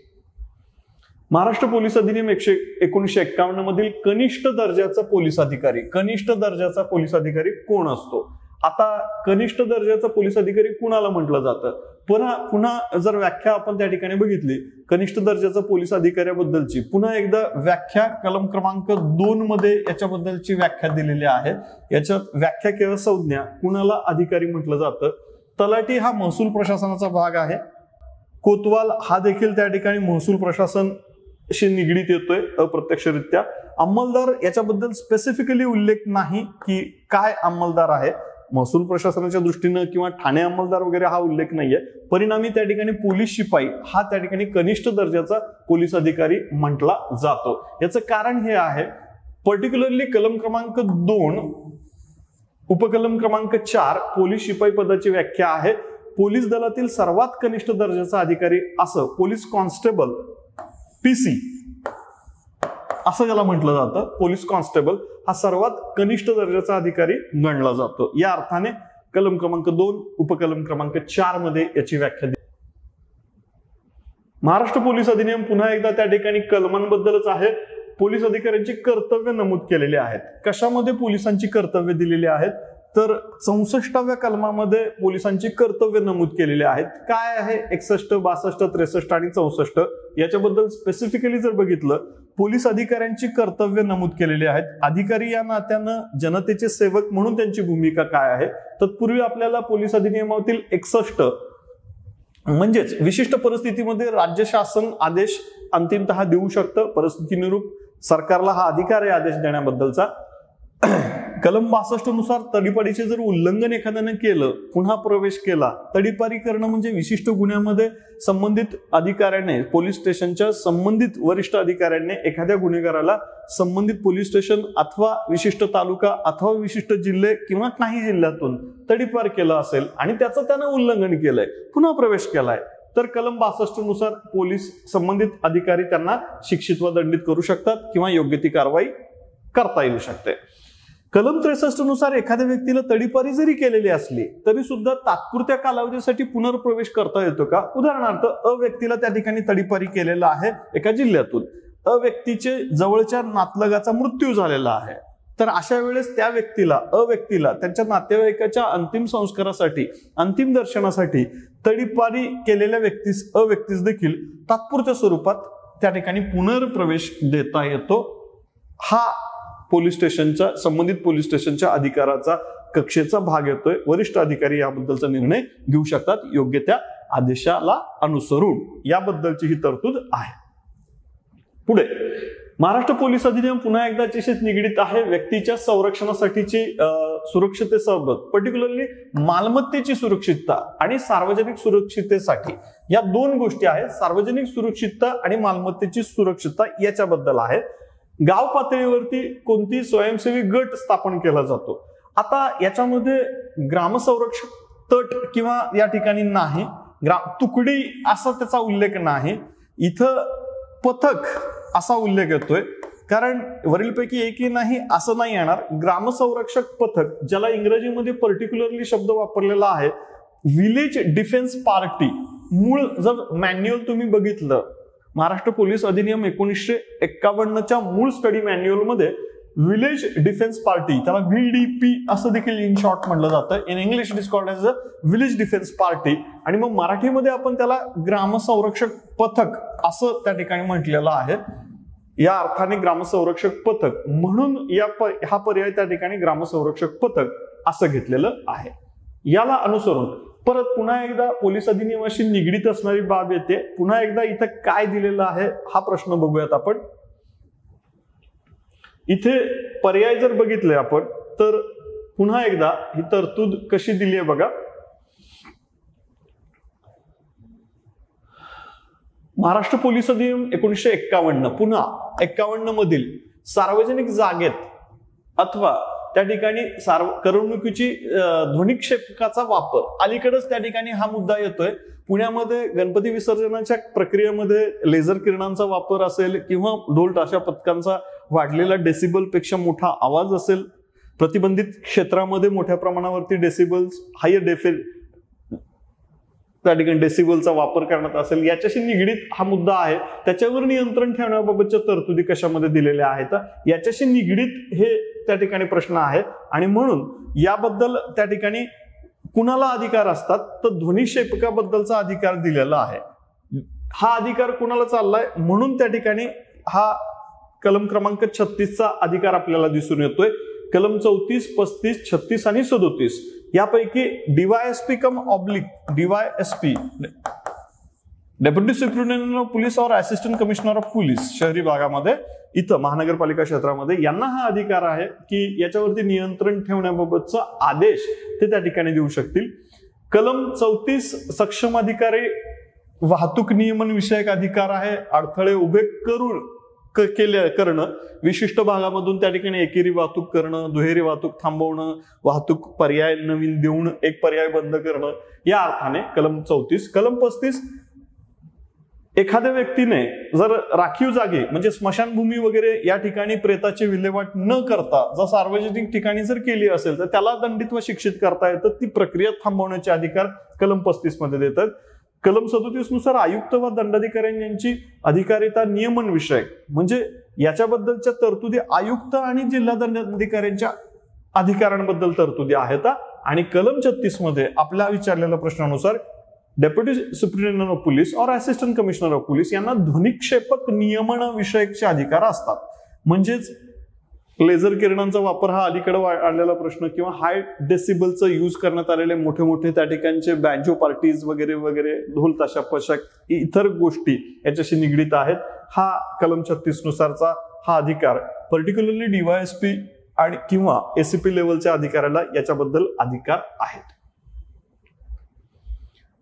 महाराष्ट्र पोलीस अधिनियम 1951 मधील कनिष्ठ दर्जाचा पोलीस अधिकारी, कनिष्ठ दर्जाचा पोलीस अधिकारी कोण असतो? आता कनिष्ठ दर्जाचा पोलीस अधिकारी कुणाला म्हटलं जातं? पुन्हा जर व्याख्या आपण त्या ठिकाणी बघितली कनिष्ठ दर्जाचा पोलीस अधिकाऱ्याबद्दलची, पुन्हा एकदा व्याख्या कलम क्रमांक 2 मध्ये याच्याबद्दलची व्याख्या दिलेली आहे. याच्यात व्याख्या किंवा संज्ञा कुणाला अधिकारी म्हटलं जातं? तलाठी हा महसूल प्रशासनाचा भाग आहे. कोतवाल हा देखील त्या ठिकाणी महसूल प्रशासनशी निगडीत येतोय अप्रत्यक्षरित्या. अंमलदार याच्याबद्दल स्पेसिफिकली उल्लेख नाही की काय अंमलदार आहे महसूल प्रशासनाच्या दृष्टीनं, किंवा ठाणे अंमलदार वगैरे हा उल्लेख नाहीये. परिणामी त्या ठिकाणी पोलीस शिपाई हा त्या ठिकाणी कनिष्ठ दर्जाचा पोलीस अधिकारी म्हटला जातो. याचं कारण हे आहे, पर्टिक्युलरली कलम क्रमांक 2 उपकलम क्रमांक 4 पोलीस शिपाई पदाची व्याख्या आहे. पोलीस दलातील सर्वात कनिष्ठ दर्जाचा अधिकारी असं पोलीस कॉन्स्टेबल PC असं ज्याला म्हटलं जातं, पोलीस कॉन्स्टेबल हा सर्वात कनिष्ठ दर्जाचा अधिकारी गणला जातो. या अर्थाने कलम क्रमांक 2 उपकलम क्रमांक 4 मध्ये याची व्याख्या दिली. महाराष्ट्र पोलीस अधिनियम पुन्हा एकदा त्या ठिकाणी कलमांबद्दलच आहे. पोलीस अधिकाऱ्यांची कर्तव्य नमूद केलेली आहेत. कशामध्ये पोलिसांची कर्तव्य दिलेली आहेत? तर 64व्या कलमामध्ये पोलिसांची कर्तव्य नमूद केलेली आहेत. काय आहे? 61, 62, 63 आणि 64 याच्याबद्दल स्पेसिफिकली जर बघितलं, पोलीस अधिकाऱ्यांची कर्तव्य नमूद केलेली आहेत. अधिकारी या नात्यानं जनतेचे सेवक म्हणून त्यांची भूमिका काय आहे? तत्पूर्वी आपल्याला पोलीस अधिनियमातील 61 म्हणजेच विशिष्ट परिस्थितीमध्ये राज्य शासन आदेश अंतिमतः देऊ शकतं. परिस्थितीनुरूप सरकारला हा अधिकार आहे आदेश देण्याबद्दलचा. कलम 62 नुसार तडीपारीचे जर उल्लंघन एखाद्याने केलं, पुन्हा प्रवेश केला, तडीपारी करणं म्हणजे विशिष्ट गुन्ह्यामध्ये संबंधित अधिकाऱ्याने, पोलीस स्टेशनच्या संबंधित वरिष्ठ अधिकाऱ्यांनी एखाद्या गुन्हेगाराला संबंधित पोलीस स्टेशन अथवा विशिष्ट तालुका अथवा विशिष्ट जिल्हे किंवा काही जिल्ह्यातून तडीपार केलं असेल आणि त्याचं त्यानं उल्लंघन केलंय, पुन्हा प्रवेश केलाय, तर कलम 62 नुसार पोलीस संबंधित अधिकारी त्यांना शिक्षित व दंडित करू शकतात किंवा योग्य ती कारवाई करता येऊ शकते. कलम 63 नुसार एखाद्या व्यक्तीला तडीपारी जरी केलेली असली तरी सुद्धा तात्पुरत्या कालावधीसाठी पुनर्प्रवेश करता येतो का? उदाहरणार्थ अ व्यक्तीला त्या ठिकाणी तडीपारी केलेला आहे एका जिल्ह्यातून, अ व्यक्तीचे जवळच्या नातलगाचा मृत्यू झालेला आहे, तर अशा वेळेस त्या व्यक्तीला, अ व्यक्तीला त्यांच्या नातेवाईकाच्या अंतिम संस्कारासाठी, अंतिम दर्शनासाठी तडीपारी केलेल्या व्यक्तीस, अ व्यक्तीस देखील तात्पुरत्या स्वरूपात त्या ठिकाणी पुनर्प्रवेश देता येतो. हा पोलीस स्टेशनच्या, संबंधित पोलीस स्टेशनच्या अधिकाराचा कक्षेचा भाग येतोय. वरिष्ठ अधिकारी याबद्दलचा निर्णय घेऊ शकतात योग्य त्या आदेशाला अनुसरून. याबद्दलची ही तरतूद आहे. पुढे महाराष्ट्र पोलीस अधिनियम पुन्हा एकदा त्याच्याशी निगडीत आहे. व्यक्तीच्या संरक्षणासाठीची सुरक्षिततेसोबत पर्टिक्युलरली मालमत्तेची सुरक्षितता आणि सार्वजनिक सुरक्षिततेसाठी या दोन गोष्टी आहेत. सार्वजनिक सुरक्षितता आणि मालमत्तेची सुरक्षितता याच्याबद्दल आहे. गाव पातळीवरती कोणती स्वयंसेवी गट स्थापन केला जातो. आता याच्यामध्ये ग्रामसंरक्षक तट किंवा या ठिकाणी नाही, तुकडी असा त्याचा उल्लेख नाही. इथं पथक असा उल्लेख येतोय, कारण वरीलपैकी एकही नाही असं नाही येणार. ग्रामसंरक्षक पथक, ज्याला इंग्रजीमध्ये पर्टिक्युलरली शब्द वापरलेला आहे विलेज डिफेन्स पार्टी. मूळ जर मॅन्युअल तुम्ही बघितलं, महाराष्ट्र पोलीस अधिनियम 1951च्या मूळ स्टडी मॅन्युअल मध्ये विलेज डिफेन्स पार्टी, त्याला VDP असं देखील इन शॉर्ट म्हटलं जातं. In English it is called as a village defence party. आणि मग मराठीमध्ये आपण त्याला ग्रामसंरक्षक पथक असं त्या ठिकाणी म्हटलेलं आहे. या अर्थाने ग्रामसंरक्षक पथक म्हणून हा पर्याय त्या ठिकाणी ग्रामसंरक्षक पथक असं घेतलेलं आहे. याला अनुसरून परत पुन्हा एकदा पोलीस अधिनियमाशी निगडीत असणारी बाब येते. पुन्हा एकदा इथं काय दिलेलं आहे हा प्रश्न बघूयात आपण. इथे पर्याय जर बघितले आपण तर पुन्हा एकदा ही तरतूद कशी दिली आहे बघा. महाराष्ट्र पोलीस अधिनियम 1951 पुन्हा 51 मधील सार्वजनिक जागेत अथवा त्या ठिकाणी करमणुकीची ध्वनिक्षेपकाचा वापर, अलीकडेच त्या ठिकाणी हा मुद्दा येतोय. पुण्यामध्ये गणपती विसर्जनाच्या प्रक्रियेमध्ये लेझर किरणांचा वापर असेल किंवा ढोल ताशा पथकांचा वाढलेला डेसिबल पेक्षा मोठा आवाज असेल, प्रतिबंधित क्षेत्रामध्ये मोठ्या प्रमाणावरती डेसिबल्स हायर त्या ठिकाणी डेसिबलचा वापर करण्यात असेल, याच्याशी निगडीत हा मुद्दा आहे. त्याच्यावर नियंत्रण ठेवण्याबाबतच्या तरतुदी कशामध्ये दिलेल्या आहेत, याच्याशी निगडीत हे त्या ठिकाणी प्रश्न आहे. आणि म्हणून याबद्दल त्या ठिकाणी कुणाला अधिकार असतात तर ध्वनिक्षेपकाबद्दलचा अधिकार दिलेला आहे. हा अधिकार कुणाला चाललाय म्हणून त्या ठिकाणी हा कलम क्रमांक 36चा अधिकार आपल्याला दिसून येतोय. कलम 34, 35, 36 आणि 37 यापैकी DySP come oblique DySP deputy superintendent of police और असिस्टंट कमिशनर ऑफ पोलीस शहरी भागामध्ये इथं महानगरपालिका क्षेत्रामध्ये यांना हा अधिकार आहे की याच्यावरती नियंत्रण ठेवण्याबाबतचा आदेश ते त्या ठिकाणी देऊ शकतील. कलम 34 सक्षम अधिकारी वाहतूक नियमन विषयक अधिकार आहे. अडथळे उभे करणं, विशिष्ट भागामधून त्या ठिकाणी एकेरी वाहतूक करणं, दुहेरी वाहतूक थांबवणं, वाहतूक पर्याय नवीन देऊन एक पर्याय बंद करणं, या अर्थाने कलम 34. कलम 35 एखाद्या व्यक्तीने जर राखीव जागे म्हणजे स्मशानभूमी वगैरे या ठिकाणी प्रेताची विल्हेवाट न करता जर सार्वजनिक ठिकाणी जर केली असेल तर त्याला दंडित व शिक्षित करता येतं. ती प्रक्रिया थांबवण्याचे अधिकार कलम 35 मध्ये देतात. कलम 37 नुसार आयुक्त व दंडाधिकारी यांची अधिकारिता नियमन विषयक म्हणजे याच्याबद्दलच्या तरतुदी आयुक्त आणि जिल्हा दंडाधिकाऱ्यांच्या अधिकारांबद्दल तरतुदी आहेत. आणि कलम 36 मध्ये आपल्या विचारलेल्या प्रश्नानुसार डेप्युटी सुप्रिटेंडेंट ऑफ पोलीस और असिस्टंट कमिशनर ऑफ पोलीस यांना ध्वनिक्षेपक नियमन विषयकचे अधिकार असतात. म्हणजेच लेझर किरणांचा वापर हा अलीकडे आलेला प्रश्न किंवा हाय डेसिबलचा यूज करण्यात आलेले मोठे मोठे त्या ठिकाणचे बँजो पार्टीज वगैरे वगैरे, ढोल ताशा पथक, इतर गोष्टी याच्याशी निगडीत आहेत. हा कलम 36 नुसारचा हा अधिकार पर्टिक्युलरली डीवायएसपी आणि किंवा एसीपी लेवलच्या अधिकाऱ्याला याच्याबद्दल अधिकार आहेत.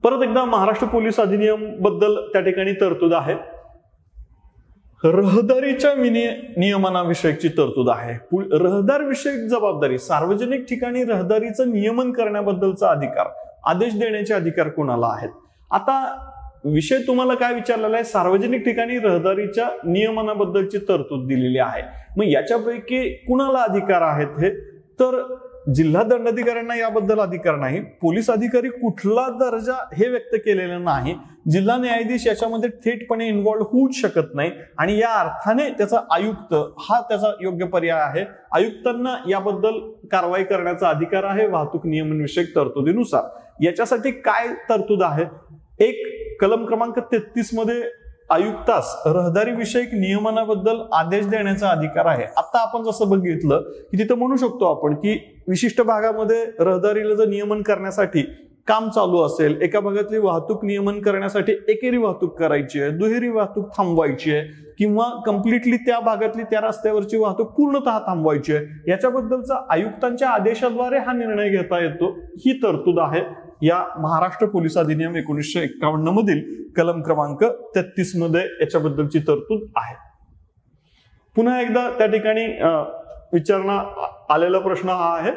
परत एकदा महाराष्ट्र पोलीस अधिनियम बद्दल त्या ठिकाणी तरतूद आहे. रहदारीच्या नियमनाविषयकची तरतूद आहे. रहदार विषयक जबाबदारी, सार्वजनिक ठिकाणी रहदारीचं नियमन करण्याबद्दलचा अधिकार, आदेश देण्याचे अधिकार कोणाला आहेत. आता विषय तुम्हाला काय विचारलेला आहे, सार्वजनिक ठिकाणी रहदारीच्या नियमनाबद्दलची तरतूद दिलेली आहे. मग याच्यापैकी कुणाला अधिकार आहेत हे, तर जिल्हा दंडाधिकाऱ्यांना याबद्दल अधिकार नाही. पोलीस अधिकारी कुठला दर्जा हे व्यक्त केलेलं नाही. जिल्हा न्यायाधीश याच्यामध्ये थेटपणे इन्व्हॉल्व्ह होऊच शकत नाही आणि या अर्थाने त्याचा आयुक्त हा त्याचा योग्य पर्याय आहे. आयुक्तांना याबद्दल कारवाई करण्याचा अधिकार आहे वाहतूक नियमन विषयक तरतुदीनुसार. याच्यासाठी काय तरतूद आहे, एक कलम क्रमांक 33 मध्ये आयुक्तास रहदारी विषयक नियमनाबद्दल आदेश देण्याचा अधिकार आहे. आता आपण जसं बघितलं की तिथं म्हणू शकतो आपण की विशिष्ट भागामध्ये रहदारीला जर नियमन करण्यासाठी काम चालू असेल, एका भागातली वाहतूक नियमन करण्यासाठी एकेरी वाहतूक करायची आहे, दुहेरी वाहतूक थांबवायची आहे किंवा कम्प्लिटली त्या भागातली त्या रस्त्यावरची वाहतूक पूर्णतः थांबवायची आहे, याच्याबद्दलचा आयुक्तांच्या आदेशाद्वारे हा निर्णय घेता येतो. ही तरतूद आहे या महाराष्ट्र पोलीस अधिनियम 1951 मधील कलम क्रमांक 33 मध्ये याच्याबद्दलची तरतूद आहे. पुन्हा एकदा त्या ठिकाणी विचारण्यात आलेला प्रश्न हा आहे,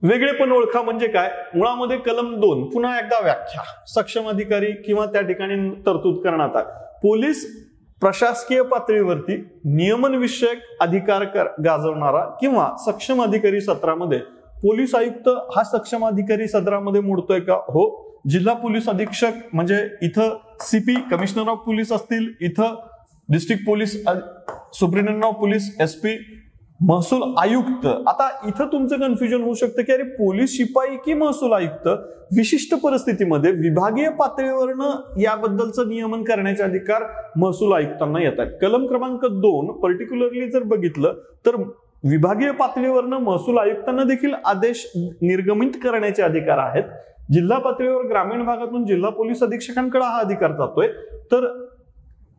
वेगळेपण ओळखा म्हणजे काय. मुळामध्ये कलम 2 पुन्हा एकदा व्याख्या, सक्षम अधिकारी किंवा त्या ठिकाणी तरतूद करण्यात आहे. पोलीस प्रशासकीय पातळीवरती नियमन विषयक अधिकार गाजवणारा किंवा सक्षम अधिकारी सत्रामध्ये पोलीस आयुक्त हा सक्षम अधिकारी सदरामध्ये मोडतोय का, हो. जिल्हा पोलीस अधीक्षक म्हणजे इथं सीपी कमिशनर ऑफ पोलीस असतील, इथं district police superintendent of police SP महसूल आयुक्त. आता इथं तुमचं कन्फ्युजन होऊ शकतं की अरे पोलीस शिपाई की महसूल आयुक्त. विशिष्ट परिस्थितीमध्ये विभागीय पातळीवरनं याबद्दलचं नियमन करण्याचे अधिकार महसूल आयुक्तांना येतात. कलम क्रमांक 2 पर्टिक्युलरली जर बघितलं तर विभागीय पातळीवरनं महसूल आयुक्तांना देखील आदेश निर्गमित करण्याचे अधिकार आहेत. जिल्हा पातळीवर ग्रामीण भागातून जिल्हा पोलीस अधीक्षकांकडे हा अधिकार जातोय, तर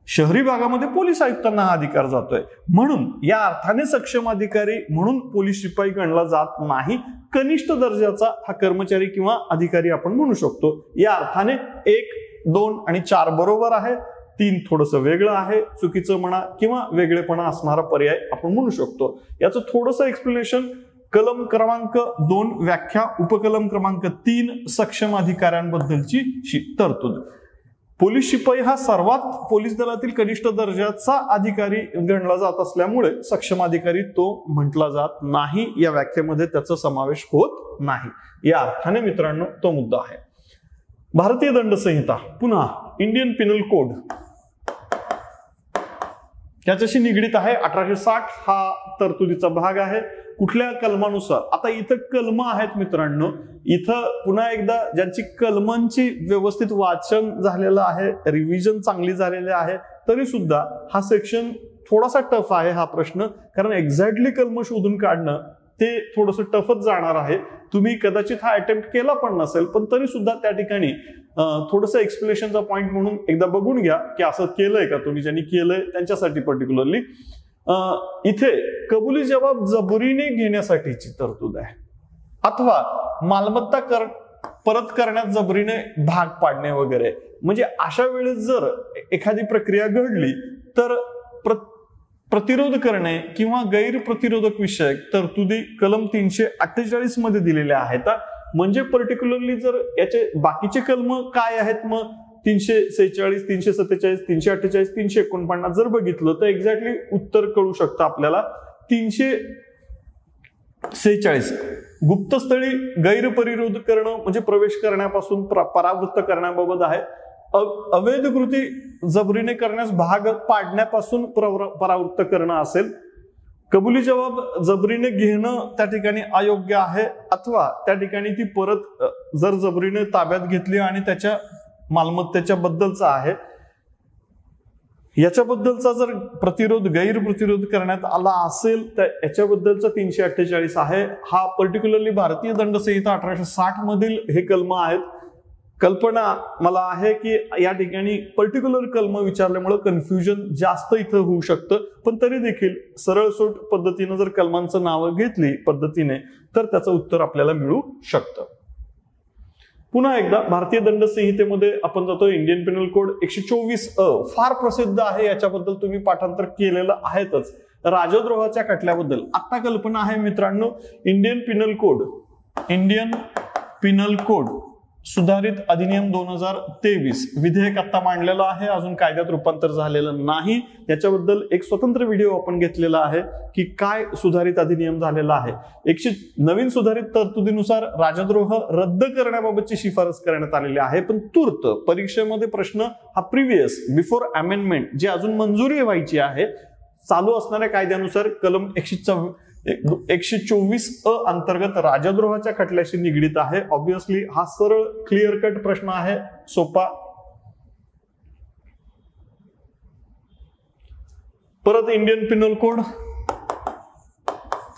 शहरी भागामध्ये पोलीस आयुक्तांना हा अधिकार जातोय. म्हणून या अर्थाने सक्षम अधिकारी म्हणून पोलीस शिपाई गणला जात नाही. कनिष्ठ दर्जाचा हा कर्मचारी किंवा अधिकारी आपण म्हणू शकतो. या अर्थाने 1, 2 आणि 4 बरोबर आहे. 3 थोडंसं वेगळं आहे, चुकीचं म्हणा किंवा वेगळेपणा असणारा पर्याय आपण म्हणू शकतो. याचं थोडंसं एक्सप्लेनेशन कलम क्रमांक 2 व्याख्या, उपकलम क्रमांक 3 सक्षम अधिकाऱ्यांबद्दलची तरतूद. पोलीस शिपाई हा सर्वात पोलीस दलातील कनिष्ठ दर्जाचा अधिकारी गणला जात असल्यामुळे सक्षम अधिकारी तो म्हटला जात नाही. या व्याख्येमध्ये त्याचा समावेश होत नाही. या अर्थाने मित्रांनो तो मुद्दा आहे. भारतीय दंड संहिता, पुन्हा इंडियन पिनल कोड त्याच्याशी निगडीत आहे. 1860 हा तरतुदीचा भाग आहे. कुठल्या कलमानुसार, आता इथं कलम आहेत मित्रांनो. इथं पुन्हा एकदा ज्यांची कलमांची व्यवस्थित वाचन झालेलं आहे, रिव्हिजन चांगली झालेली आहे, तरी सुद्धा हा सेक्शन थोडासा टफ आहे हा प्रश्न. कारण एक्झॅक्टली कलम शोधून काढणं ते थोडंसं टफच जाणार आहे. तुम्ही कदाचित हा अटेम्प्ट केला पण नसेल, पण तरी सुद्धा त्या ठिकाणी थोडंसं एक्सप्लेनेशनचा पॉईंट म्हणून एकदा बघून घ्या की असं केलंय का. तुम्ही ज्यांनी केलंय त्यांच्यासाठी पर्टिक्युलरली इथे कबुली जबाब जबरीने घेण्यासाठीची तरतूद आहे, अथवा मालमत्ता परत करण्यात जबरीने भाग पाडणे वगैरे. म्हणजे अशा वेळेस जर एखादी प्रक्रिया घडली तर प्रतिरोध करणे किंवा गैर प्रतिरोधक विषयक तरतुदी कलम 348 मध्ये दिलेल्या आहेत. म्हणजे पर्टिक्युलरली जर याचे बाकीचे कलम काय आहेत, मग 346, 347, 348, 349 जर बघितलं तर एक्झॅक्टली उत्तर कळू शकतं आपल्याला. 346 गुप्तस्थळी गैरपरिरोध करणं म्हणजे प्रवेश करण्यापासून परावृत्त करण्याबाबत आहे. अवैध कृती जबरीने करण्यास भाग पाडण्यापासून परावृत्त करणं असेल. कबुली जबाब जबरीने घेणं त्या ठिकाणी अयोग्य आहे, अथवा त्या ठिकाणी ती परत जर जबरीने ताब्यात घेतली आणि त्याच्या मालमत्तेच्या बद्दलचा आहे, याच्याबद्दलचा जर गैर प्रतिरोध करण्यात आला असेल तर याच्याबद्दलचा 348 आहे. हा पर्टिक्युलरली भारतीय दंड संहिता 1860 मधील हे कलम आहेत. कल्पना मला आहे की या ठिकाणी पर्टिक्युलर कलम विचारल्यामुळे कन्फ्युजन जास्त इथं होऊ शकतं, पण तरी देखील सरळसोट पद्धतीनं जर कलमांचं नावं घेतली पद्धतीने तर त्याचं उत्तर आपल्याला मिळू शकतं. पुन्हा एकदा भारतीय दंड संहितेमध्ये आपण जातो. इंडियन पिनल कोड 124 फार प्रसिद्ध आहे, याच्याबद्दल तुम्ही पाठांतर केलेलं आहेतच. राजद्रोहाच्या खटल्याबद्दल आता कल्पना आहे मित्रांनो. इंडियन पिनल कोड सुधारित अधिनियम 2023 विधेयक आता मांडलेलं आहे, अजून कायद्यात रूपांतर झालेलं नाही. याच्याबद्दल एक स्वतंत्र व्हिडिओ आपण घेतलेला आहे की काय सुधारित अधिनियम झालेला आहे. नवीन सुधारित तरतुदीनुसार राजद्रोह रद्द करण्याबाबतची शिफारस करण्यात आलेली आहे. पण तूर्त परीक्षेमध्ये प्रश्न हा प्रिव्हियस बिफोर अमेंडमेंट जे अजून मंजुरी व्हायची आहे चालू असणाऱ्या कायद्यानुसार कलम 124 अंतर्गत राजद्रोहाच्या खटल्याशी निगडीत आहे. ऑब्विसली हा सरळ क्लिअर कट प्रश्न आहे, सोपा. परत इंडियन पिनल कोड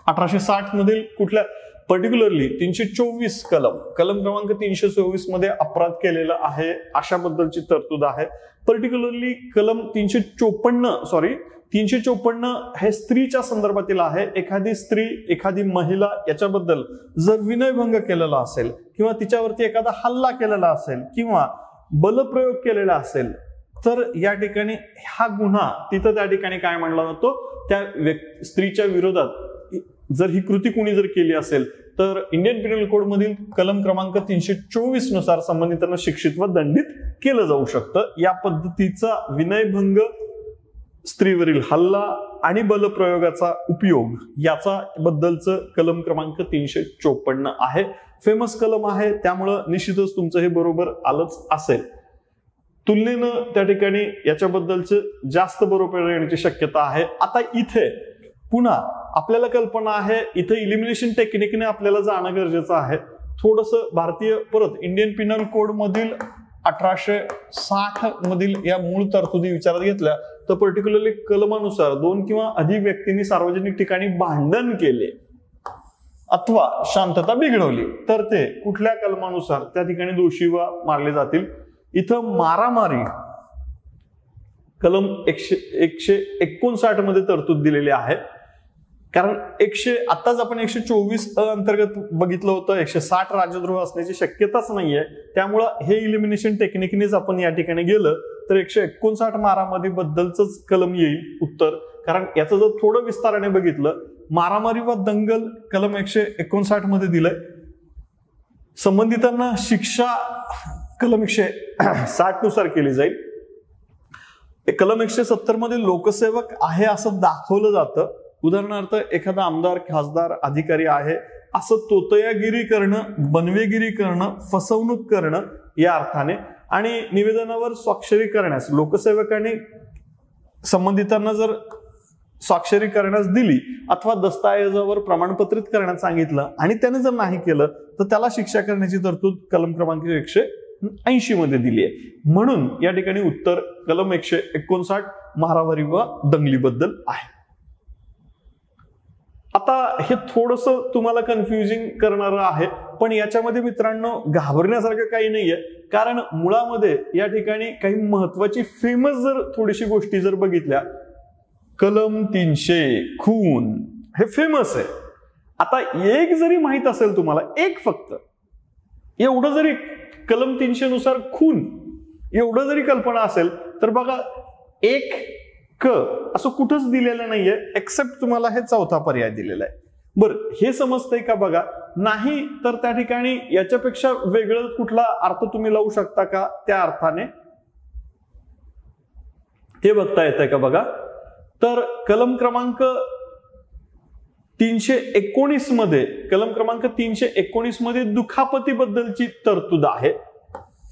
1860 मधील कुठल्या पर्टिक्युलरली 324 कलम क्रमांक 324 मध्ये अपराध केलेला आहे अशाबद्दलची तरतूद आहे. पर्टिक्युलरली कलम 354 हे स्त्रीच्या संदर्भातील आहे. एखादी स्त्री, एखादी महिला याच्याबद्दल जर विनयभंग केलेला असेल किंवा तिच्यावरती एखादा हल्ला केलेला असेल किंवा बलप्रयोग केलेला असेल तर या ठिकाणी हा गुन्हा तिथं त्या ठिकाणी काय मानला जातो, त्या स्त्रीच्या विरोधात जर ही कृती कोणी जर केली असेल तर इंडियन पिनल कोड मधील कलम क्रमांक 324 नुसार संबंधितांना शिक्षित व दंडित केलं जाऊ शकतं. या पद्धतीचा विनयभंग, स्त्रीवरील हल्ला आणि बलप्रयोगाचा उपयोग याचा बद्दलचं कलम क्रमांक 354 आहे. फेमस कलम आहे, त्यामुळं निश्चितच तुमचं हे बरोबर आलंच असेल. तुलनेनं त्या ठिकाणी याच्याबद्दलचं जास्त बरोबर येण्याची शक्यता आहे. आता इथे पुन्हा आपल्याला कल्पना आहे इथं इलिमिनेशन टेक्निकने आपल्याला जाणं गरजेचं आहे. थोडंसं भारतीय परत इंडियन पिनल कोड मधील 1860 मधील या मूळ तरतुदी विचारात घेतल्या तर पर्टिक्युलरली कलमानुसार 2 किंवा अधिक व्यक्तींनी सार्वजनिक ठिकाणी भांडण केले अथवा शांतता बिघडवली तर ते कुठल्या कलमानुसार त्या ठिकाणी दोषी वा मारले जातील. इथं मारामारी कलम 159 मध्ये तरतूद दिलेली आहे. कारण आताच आपण 124 अंतर्गत बघितलं होतं, 160 राजद्रोह असण्याची शक्यताच नाहीये. त्यामुळं हे इलिमिनेशन टेक्निकनेच आपण या ठिकाणी गेलं तर 159 मारामारी बद्दलच कलम येईल उत्तर. कारण याचं जर थोडं विस्ताराने बघितलं, मारामारी व दंगल कलम 159 मध्ये दिलंय. संबंधितांना शिक्षा कलम 160 नुसार केली जाईल. कलम 170 मध्ये लोकसेवक आहे असं दाखवलं जातं. उदाहरणार्थ एखादा आमदार, खासदार, अधिकारी आहे असं तोतयागिरी करणं, बनवेगिरी करणं, फसवणूक करणं या अर्थाने, आणि निवेदनावर स्वाक्षरी करण्यास लोकसेवकाने संबंधितांना जर स्वाक्षरी करण्यास दिली अथवा दस्तऐवजावर प्रमाणपत्रित करण्यास सांगितलं आणि त्याने जर नाही केलं तर त्याला शिक्षा करण्याची तरतूद कलम क्रमांक 180 मध्ये दिली आहे. म्हणून या ठिकाणी उत्तर कलम 159 मारामारी व दंगलीबद्दल आहे. आता हे थोडस तुम्हाला कन्फ्युजिंग करणारं आहे, पण याच्यामध्ये मित्रांनो घाबरण्यासारखं काही नाहीये. कारण मुळामध्ये या ठिकाणी काही महत्वाची फेमस जर थोडीशी गोष्टी जर बघितल्या, कलम 300 खून हे फेमस आहे. आता एक जरी माहित असेल तुम्हाला, एक फक्त एवढं जरी कलम 300 नुसार खून एवढं जरी कल्पना असेल तर बघा एक क असं कुठंच दिलेलं नाहीये, एक्सेप्ट तुम्हाला हे चौथा पर्याय दिलेला आहे. बरं, हे समजतंय का बघा? नाही तर त्या ठिकाणी याच्यापेक्षा वेगळं कुठला अर्थ तुम्ही लावू शकता का? त्या अर्थाने हे बघता येतंय का बघा? तर कलम क्रमांक 319 मध्ये, कलम क्रमांक 319 मध्ये दुखापतीबद्दलची तरतूद आहे,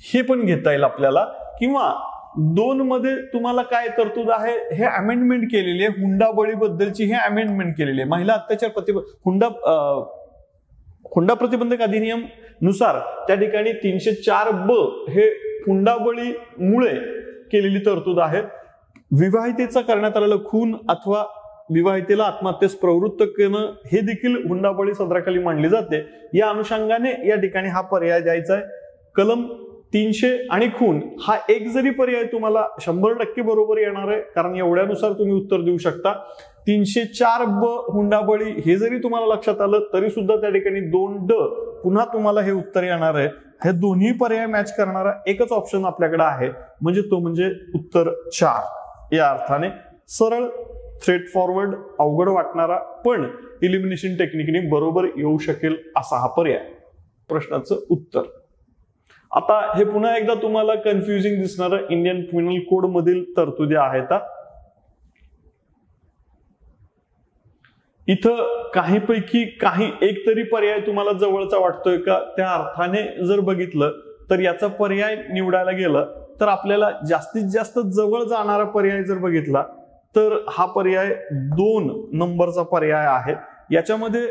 हे पण घेता येईल आपल्याला. किंवा 2 मध्ये तुम्हाला काय तरतूद आहे हे अमेंडमेंट केलेली आहे, हुंडाबळी बद्दलची हे अमेंडमेंट केलेली आहे. महिला अत्याचार हुंडा प्रतिबंधक अधिनियम नुसार त्या ठिकाणी 304 ब हे हुंडाबळीमुळे केलेली तरतूद आहे. विवाहितेचा करण्यात आलेला खून अथवा विवाहितेला आत्महत्येस प्रवृत्त करणं हे देखील हुंडाबळी सदराखाली मानले जाते. या अनुषंगाने या ठिकाणी हा पर्याय द्यायचा आहे. कलम 300 आणि खून हा एक जरी पर्याय तुम्हाला 100% बरोबर येणार आहे, कारण एवढ्यानुसार तुम्ही उत्तर देऊ शकता. 304 ब हुंडाबळी हे जरी तुम्हाला लक्षात आलं तरी सुद्धा त्या ठिकाणी 2 ड पुन्हा तुम्हाला हे उत्तर येणार आहे. हे दोन्ही पर्याय मॅच करणारा एकच ऑप्शन आपल्याकडे आहे, म्हणजे तो म्हणजे उत्तर 4. या अर्थाने सरळ, स्ट्रेट फॉरवर्ड, अवघड वाटणारा पण इलिमिनेशन टेक्निकने बरोबर येऊ शकेल असा हा पर्याय प्रश्नाचं उत्तर. आता हे पुन्हा एकदा तुम्हाला कन्फ्युजिंग दिसणारं इंडियन पिनल कोड मधील तरतुदी आहेत. इथं काहीपैकी काही एक तरी पर्याय तुम्हाला जवळचा वाटतोय का? त्या अर्थाने जर बघितलं तर याचा पर्याय निवडायला गेलं तर आपल्याला जास्तीत जास्त जवळ जाणारा पर्याय जर बघितला तर हा पर्याय 2 नंबरचा पर्याय आहे. याच्यामध्ये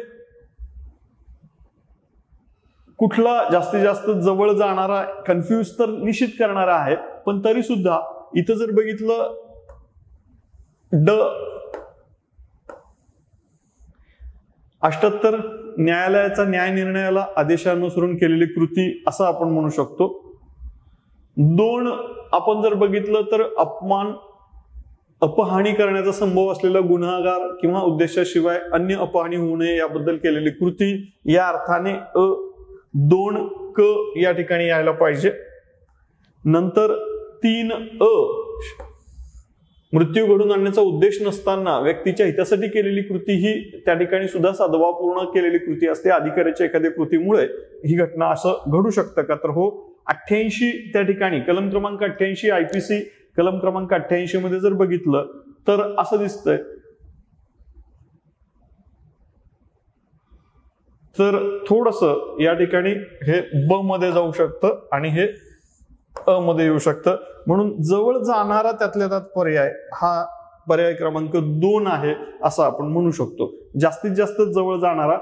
कुठला जास्तीत जास्त जवळ जाणारा कन्फ्यूज तर निश्चित करणारा आहे, पण तरी सुद्धा इथं जर बघितलं ड 78 न्यायालयाचा न्याय निर्णयाला आदेशानुसरून केलेली कृती असं आपण म्हणू शकतो. 2 आपण जर बघितलं तर अपहानी करण्याचा संभव असलेला गुन्हागार किंवा उद्देशाशिवाय अन्य अपहानी होऊ नये याबद्दल केलेली कृती. या अर्थाने 2 क या ठिकाणी यायला पाहिजे. नंतर 3 मृत्यू घडून आणण्याचा उद्देश नसताना व्यक्तीच्या हितासाठी केलेली कृती ही त्या ठिकाणी सुद्धा सद्भावपूर्ण केलेली कृती असते. अधिकाऱ्याच्या एखाद्या कृतीमुळे ही घटना असं घडू शकतं का? तर हो. 88 त्या ठिकाणी कलम क्रमांक 88 IPC कलम क्रमांक 88 मध्ये जर बघितलं तर असं दिसतंय, तर थोडस या ठिकाणी हे ब मध्ये जाऊ शकतं आणि हे अ मध्ये येऊ शकतं. म्हणून जवळ जाणारा त्यातल्या त्यात पर्याय हा पर्याय क्रमांक 2 आहे असं आपण म्हणू शकतो. जास्तीत जास्त जवळ जाणारा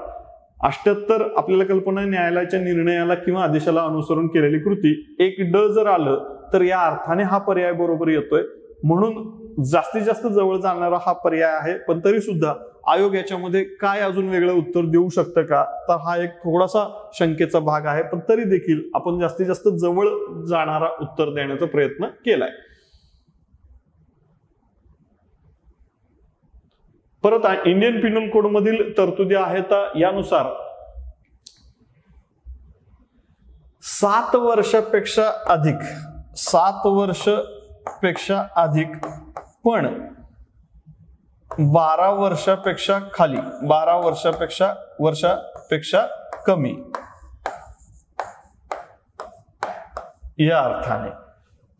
78 आपल्याला कल्पना आहे, न्यायालयाच्या निर्णयाला किंवा आदेशाला अनुसरून केलेली कृती. एक ड जर आलं तर या अर्थाने हा पर्याय बरोबर येतोय, म्हणून जास्तीत जास्त जवळ जाणारा हा पर्याय आहे. पण तरी सुद्धा आयोग याच्यामध्ये काय अजून वेगळं उत्तर देऊ शकतं का, तर हा एक थोडासा शंकेचा भाग आहे. पण तरी देखील आपण जास्तीत जास्त जवळ जाणारा उत्तर देण्याचा प्रयत्न केलाय. परत इंडियन पिनल कोड मधील तरतुदी आहेत यानुसार 7 वर्षापेक्षा अधिक पण 12 वर्षापेक्षा खाली, 12 वर्षापेक्षा कमी या अर्थाने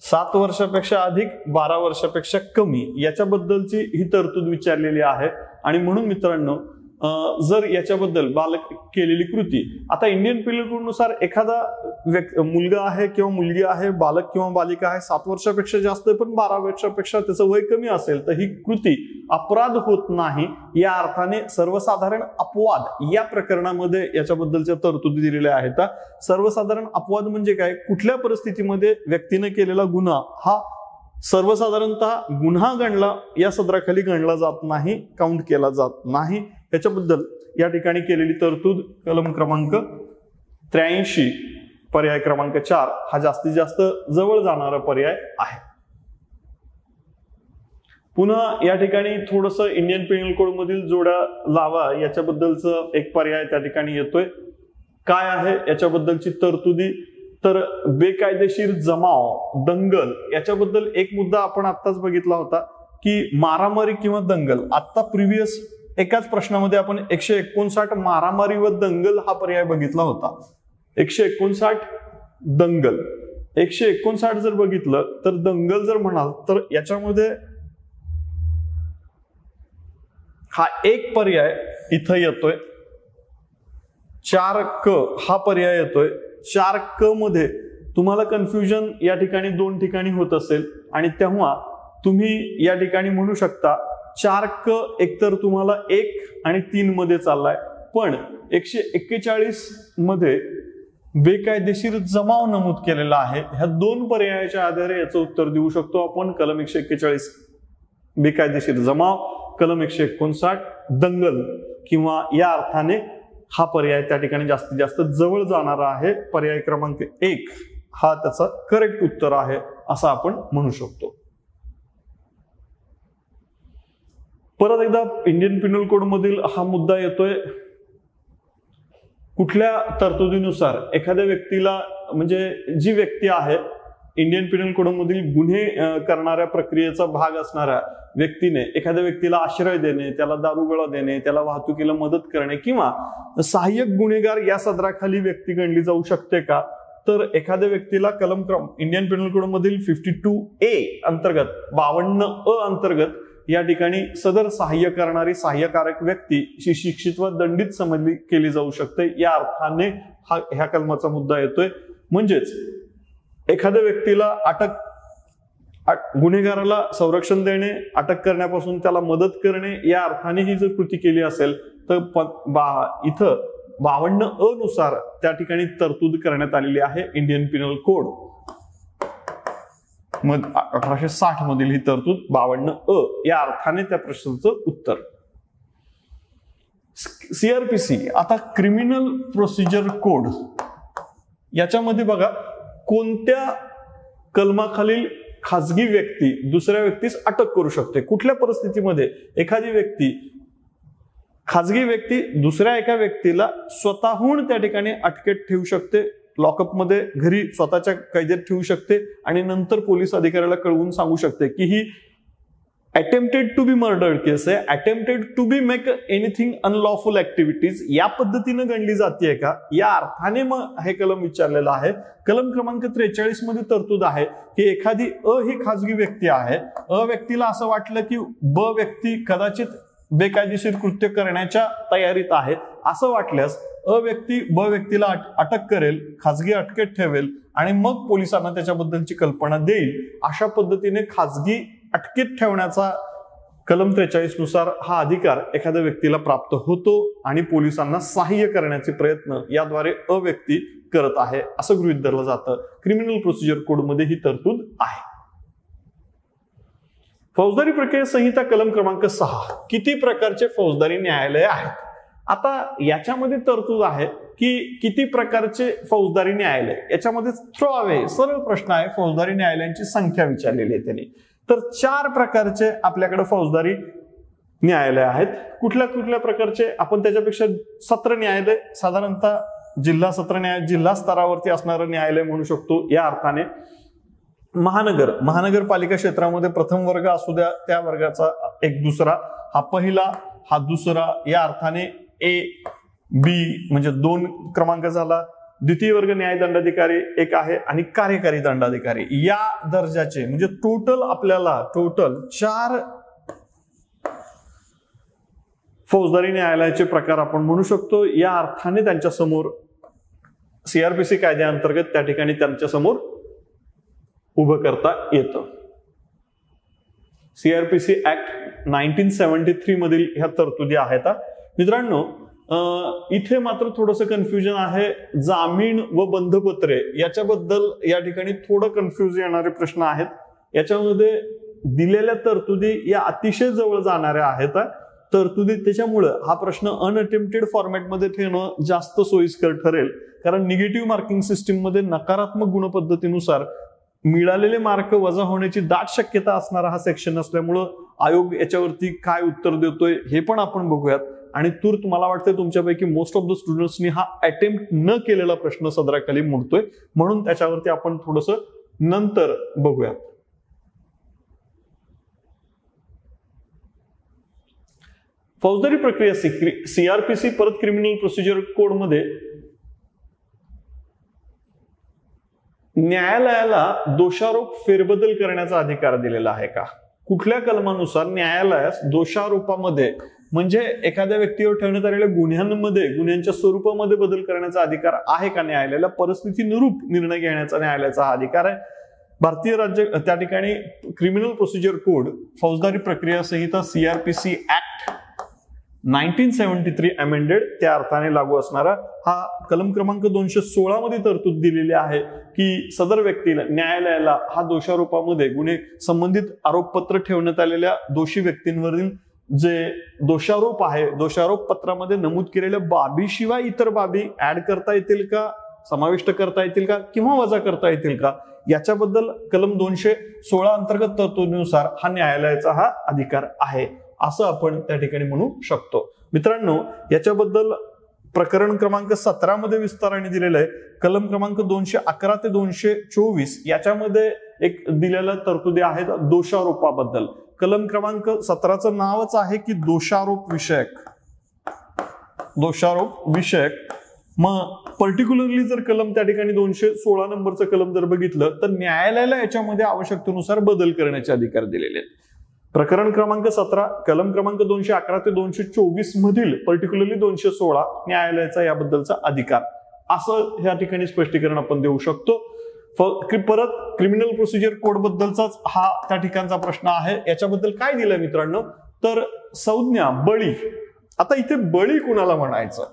7 वर्षापेक्षा अधिक 12 वर्षापेक्षा कमी याच्याबद्दलची ही तरतूद विचारलेली आहे. आणि म्हणून मित्रांनो, जर याच्याबद्दल बालक केलेली कृती, आता इंडियन पिनल कोड नुसार एखादा मुलगा आहे किंवा मुलगी आहे, बालक किंवा बालिका आहे, 7 वर्षापेक्षा जास्त पण 12 वर्षापेक्षा त्याचं वय कमी असेल तर ही कृती अपराध होत नाही. या अर्थाने सर्वसाधारण अपवाद या प्रकरणामध्ये याच्याबद्दलच्या तरतुदी दिलेल्या आहेत. सर्वसाधारण अपवाद म्हणजे काय, कुठल्या परिस्थितीमध्ये व्यक्तीने केलेला गुन्हा हा सर्वसाधारणतः गुन्हा गणला या सदराखाली गणला जात नाही, काउंट केला जात नाही. याच्याबद्दल या ठिकाणी केलेली तरतूद कलम क्रमांक 83 पर्याय क्रमांक 4 हा जास्तीत जास्त जवळ जाणारा पर्याय आहे. पुन्हा या ठिकाणी थोडस इंडियन पिनल कोड मधील जोड्या लावा याच्याबद्दलचं एक पर्याय त्या ठिकाणी येतोय. काय आहे याच्याबद्दलची तरतुदी, तर बेकायदेशीर जमाव, दंगल याच्याबद्दल एक मुद्दा आपण आत्ताच बघितला होता की मारामारी किंवा दंगल. आता प्रिव्हियस एकाच प्रश्नामध्ये आपण 159 मारामारी व दंगल हा पर्याय बघितला होता. 159 दंगल, 159 जर बघितलं तर दंगल जर म्हणाल तर याच्यामध्ये हा एक पर्याय इथं येतोय, 4 क हा पर्याय येतोय. 4 क मध्ये तुम्हाला कन्फ्युजन या ठिकाणी 2 ठिकाणी होत असेल आणि तेव्हा तुम्ही या ठिकाणी म्हणू शकता 4 क एकतर तुम्हाला 1 आणि 3 मध्ये चाललाय, पण 141 मध्ये बेकायदेशीर जमाव नमूद केलेला आहे. ह्या 2 पर्यायाच्या आधारे याचं उत्तर देऊ शकतो आपण. कलम 141 बेकायदेशीर जमाव, कलम 159 दंगल, किंवा या अर्थाने हा पर्याय त्या ठिकाणी जास्तीत जास्त जवळ जाणारा आहे. पर्याय क्रमांक 1 हा त्याचा करेक्ट उत्तर आहे असं आपण म्हणू शकतो. परत एकदा इंडियन पिनल कोड मधील हा मुद्दा येतोय, कुठल्या तरतुदीनुसार एखाद्या व्यक्तीला, म्हणजे जी व्यक्ती आहे इंडियन पिनल कोड मधील गुन्हे करणाऱ्या प्रक्रियेचा भाग असणाऱ्या व्यक्तीने एखाद्या व्यक्तीला आश्रय देणे, त्याला दारुगोळा देणे, त्याला वाहतुकीला मदत करणे किंवा सहाय्यक गुन्हेगार या सदराखाली व्यक्ती गणली जाऊ शकते का, तर एखाद्या व्यक्तीला कलम इंडियन पिनल कोड मधील 52A अंतर्गत 52A अंतर्गत या ठिकाणी सदर सहाय्य करणारी सहाय्यकारक व्यक्ती शिक्षित व दंडित समजली केली जाऊ शकते. या अर्थाने ह्या कलमाचा मुद्दा येतोय. म्हणजेच एखाद्या व्यक्तीला गुन्हेगाराला संरक्षण देणे, अटक करण्यापासून त्याला मदत करणे या अर्थाने ही जर कृती केली असेल तर इथं 52A नुसार त्या ठिकाणी तरतूद करण्यात आलेली आहे. इंडियन पिनल कोड 1860 मधील ही तरतूद 52A या अर्थाने त्या प्रश्नाचं उत्तर. CRPC, आता क्रिमिनल प्रोसिजर कोड, याच्यामध्ये बघा कोणत्या कलमाखालील खाजगी व्यक्ती दुसऱ्या व्यक्तीस अटक करू शकते. कुठल्या परिस्थितीमध्ये एखादी खाजगी व्यक्ती दुसऱ्या एका व्यक्तीला स्वतःहून त्या ठिकाणी अटकेत ठेवू शकते, लॉकअपमध्ये घरी स्वतःच्या कैदेत ठेवू शकते आणि नंतर पोलीस अधिकाऱ्याला कळवून सांगू शकते की ही attempted to be murdered case आहे, attempted to be make anything unlawful activities या पद्धतीनं गणली जाते का, या अर्थाने मग हे कलम विचारलेलं आहे. कलम क्रमांक 43 मध्ये तरतूद आहे की एखादी ही खाजगी व्यक्ती आहे, व्यक्तीला असं वाटलं की व्यक्ती कदाचित बेकायदेशीर कृत्य करण्याच्या तयारीत आहे, असं वाटल्यास व्यक्ती व्यक्तीला अटक करेल, खाजगी अटकेत ठेवेल आणि मग पोलिसांना त्याच्याबद्दलची कल्पना देईल. अशा पद्धतीने खाजगी अटकेत ठेवण्याचा कलम 43 नुसार हा अधिकार एखाद्या व्यक्तीला प्राप्त होतो आणि पोलिसांना सहाय्य करण्याचे प्रयत्न याद्वारे व्यक्ती करत आहे असं गृहीत धरलं जातं. क्रिमिनल प्रोसिजर कोडमध्ये ही तरतूद आहे. फौजदारी प्रक्रिया संहिता कलम क्रमांक 6. किती प्रकारचे फौजदारी न्यायालय आहेत? आता याच्यामध्ये तरतूद आहे की किती प्रकारचे फौजदारी न्यायालय. याच्यामध्ये थ्रो अवे सरळ प्रश्न आहे. फौजदारी न्यायालयांची संख्या विचारलेली आहे त्यांनी. तर 4 प्रकारचे आपल्याकडे फौजदारी न्यायालय आहेत. कुठल्या कुठल्या प्रकारचे? आपण त्याच्यापेक्षा सत्र न्यायालय साधारणतः जिल्हा सत्र न्यायालय जिल्हा स्तरावरती असणारं न्यायालय म्हणू शकतो. या अर्थाने महानगरपालिका क्षेत्रामध्ये प्रथम वर्ग असू द्या, त्या वर्गाचा एक दुसरा, हा पहिला, हा दुसरा, या अर्थाने A, B म्हणजे 2 क्रमांक झाला. द्वितीय वर्ग न्यायदंडाधिकारी एक आहे आणि कार्यकारी दंडाधिकारी या दर्जाचे म्हणजे टोटल 4 फौजदारी न्यायालयाचे प्रकार आपण म्हणू शकतो. या अर्थाने त्यांच्या समोर CRPC कायद्याअंतर्गत त्या ठिकाणी त्यांच्या समोर उभं करता येतं. CRPC ऍक्ट 1973 मधील ह्या तरतुदी आहेत. मित्रांनो, इथे मात्र थोडंसं कन्फ्युजन आहे. जामीन व बंधपत्रे याच्याबद्दल या ठिकाणी थोडं कन्फ्युज येणारे प्रश्न आहेत. याच्यामध्ये दिलेल्या तरतुदी या अतिशय जवळ जाणाऱ्या आहेत तरतुदी. त्याच्यामुळं हा प्रश्न अनअटेम्प्टेड फॉर्मॅटमध्ये ठेवणं जास्त सोयीस्कर ठरेल. कारण निगेटिव्ह मार्किंग सिस्टीम मध्ये नकारात्मक गुणपद्धतीनुसार मिळालेले मार्क वजा होण्याची दाट शक्यता असणारा हा सेक्शन असल्यामुळं आयोग याच्यावरती काय उत्तर देतोय हे पण आपण बघूयात. आणि तूर्त मला वाटतंय तुमच्यापैकी मोस्ट ऑफ द स्टुडंट्सनी हा अटेम्प्ट न केलेला प्रश्न सदराखाली मोडतोय, म्हणून त्याच्यावरती आपण थोडंसं नंतर बघूयात. फौजदारी प्रक्रिया CRPC परत क्रिमिनल प्रोसिजर कोड मध्ये न्यायालयाला दोषारोप फेरबदल करण्याचा अधिकार दिलेला आहे का? कुठल्या कलमानुसार न्यायालयास दोषारोपामध्ये म्हणजे एखाद्या व्यक्तीवर ठेवण्यात आलेल्या गुन्ह्यांच्या स्वरूपामध्ये बदल करण्याचा अधिकार आहे का न्यायालयाला? परिस्थितीनुरूप निर्णय घेण्याचा न्यायालयाचा हा अधिकार आहे. भारतीय राज्य त्या ठिकाणी क्रिमिनल प्रोसिजर कोड फौजदारी प्रक्रिया संहिता CRPC ऍक्ट 1973 अमेंडेड त्या अर्थाने लागू असणारा हा कलम क्रमांक 216 मध्ये तरतूद दिलेली आहे की सदर व्यक्तीला न्यायालयाला हा दोषारोपामध्ये गुन्हे संबंधित आरोपपत्र ठेवण्यात आलेल्या दोषी व्यक्तींवरील जे दोषारोप आहे, दोषारोप पत्रामध्ये नमूद केलेल्या बाबीशिवाय इतर बाबी ऍड करता येतील का, समाविष्ट करता येतील का किंवा वजा करता येतील का, याच्याबद्दल कलम 216 अंतर्गत तरतुदीनुसार हा न्यायालयाचा हा अधिकार आहे असं आपण त्या ठिकाणी म्हणू शकतो. मित्रांनो, याच्याबद्दल प्रकरण क्रमांक 17 मध्ये विस्ताराने दिलेलं आहे. कलम क्रमांक 211 ते 224 याच्यामध्ये एक दिलेल्या तरतुदी आहेत दोषारोपाबद्दल. कलम क्रमांक 17चं नावच आहे की दोषारोप विषयक. मग पर्टिक्युलरली जर कलम त्या ठिकाणी 216 नंबरचं कलम जर बघितलं तर न्यायालयाला याच्यामध्ये आवश्यकतेनुसार बदल करण्याचे अधिकार दिलेले आहेत. प्रकरण क्रमांक 17 कलम क्रमांक 211 ते 224 मधील पर्टिक्युलरली 216 न्यायालयाचा याबद्दलचा अधिकार असं या ठिकाणी स्पष्टीकरण आपण देऊ शकतो. परत क्रिमिनल प्रोसिजर कोड बद्दलचाच हा त्या ठिकाणचा प्रश्न आहे. याच्याबद्दल काय दिलंय मित्रांनो, तर संज्ञा बळी. आता इथे बळी कुणाला म्हणायचं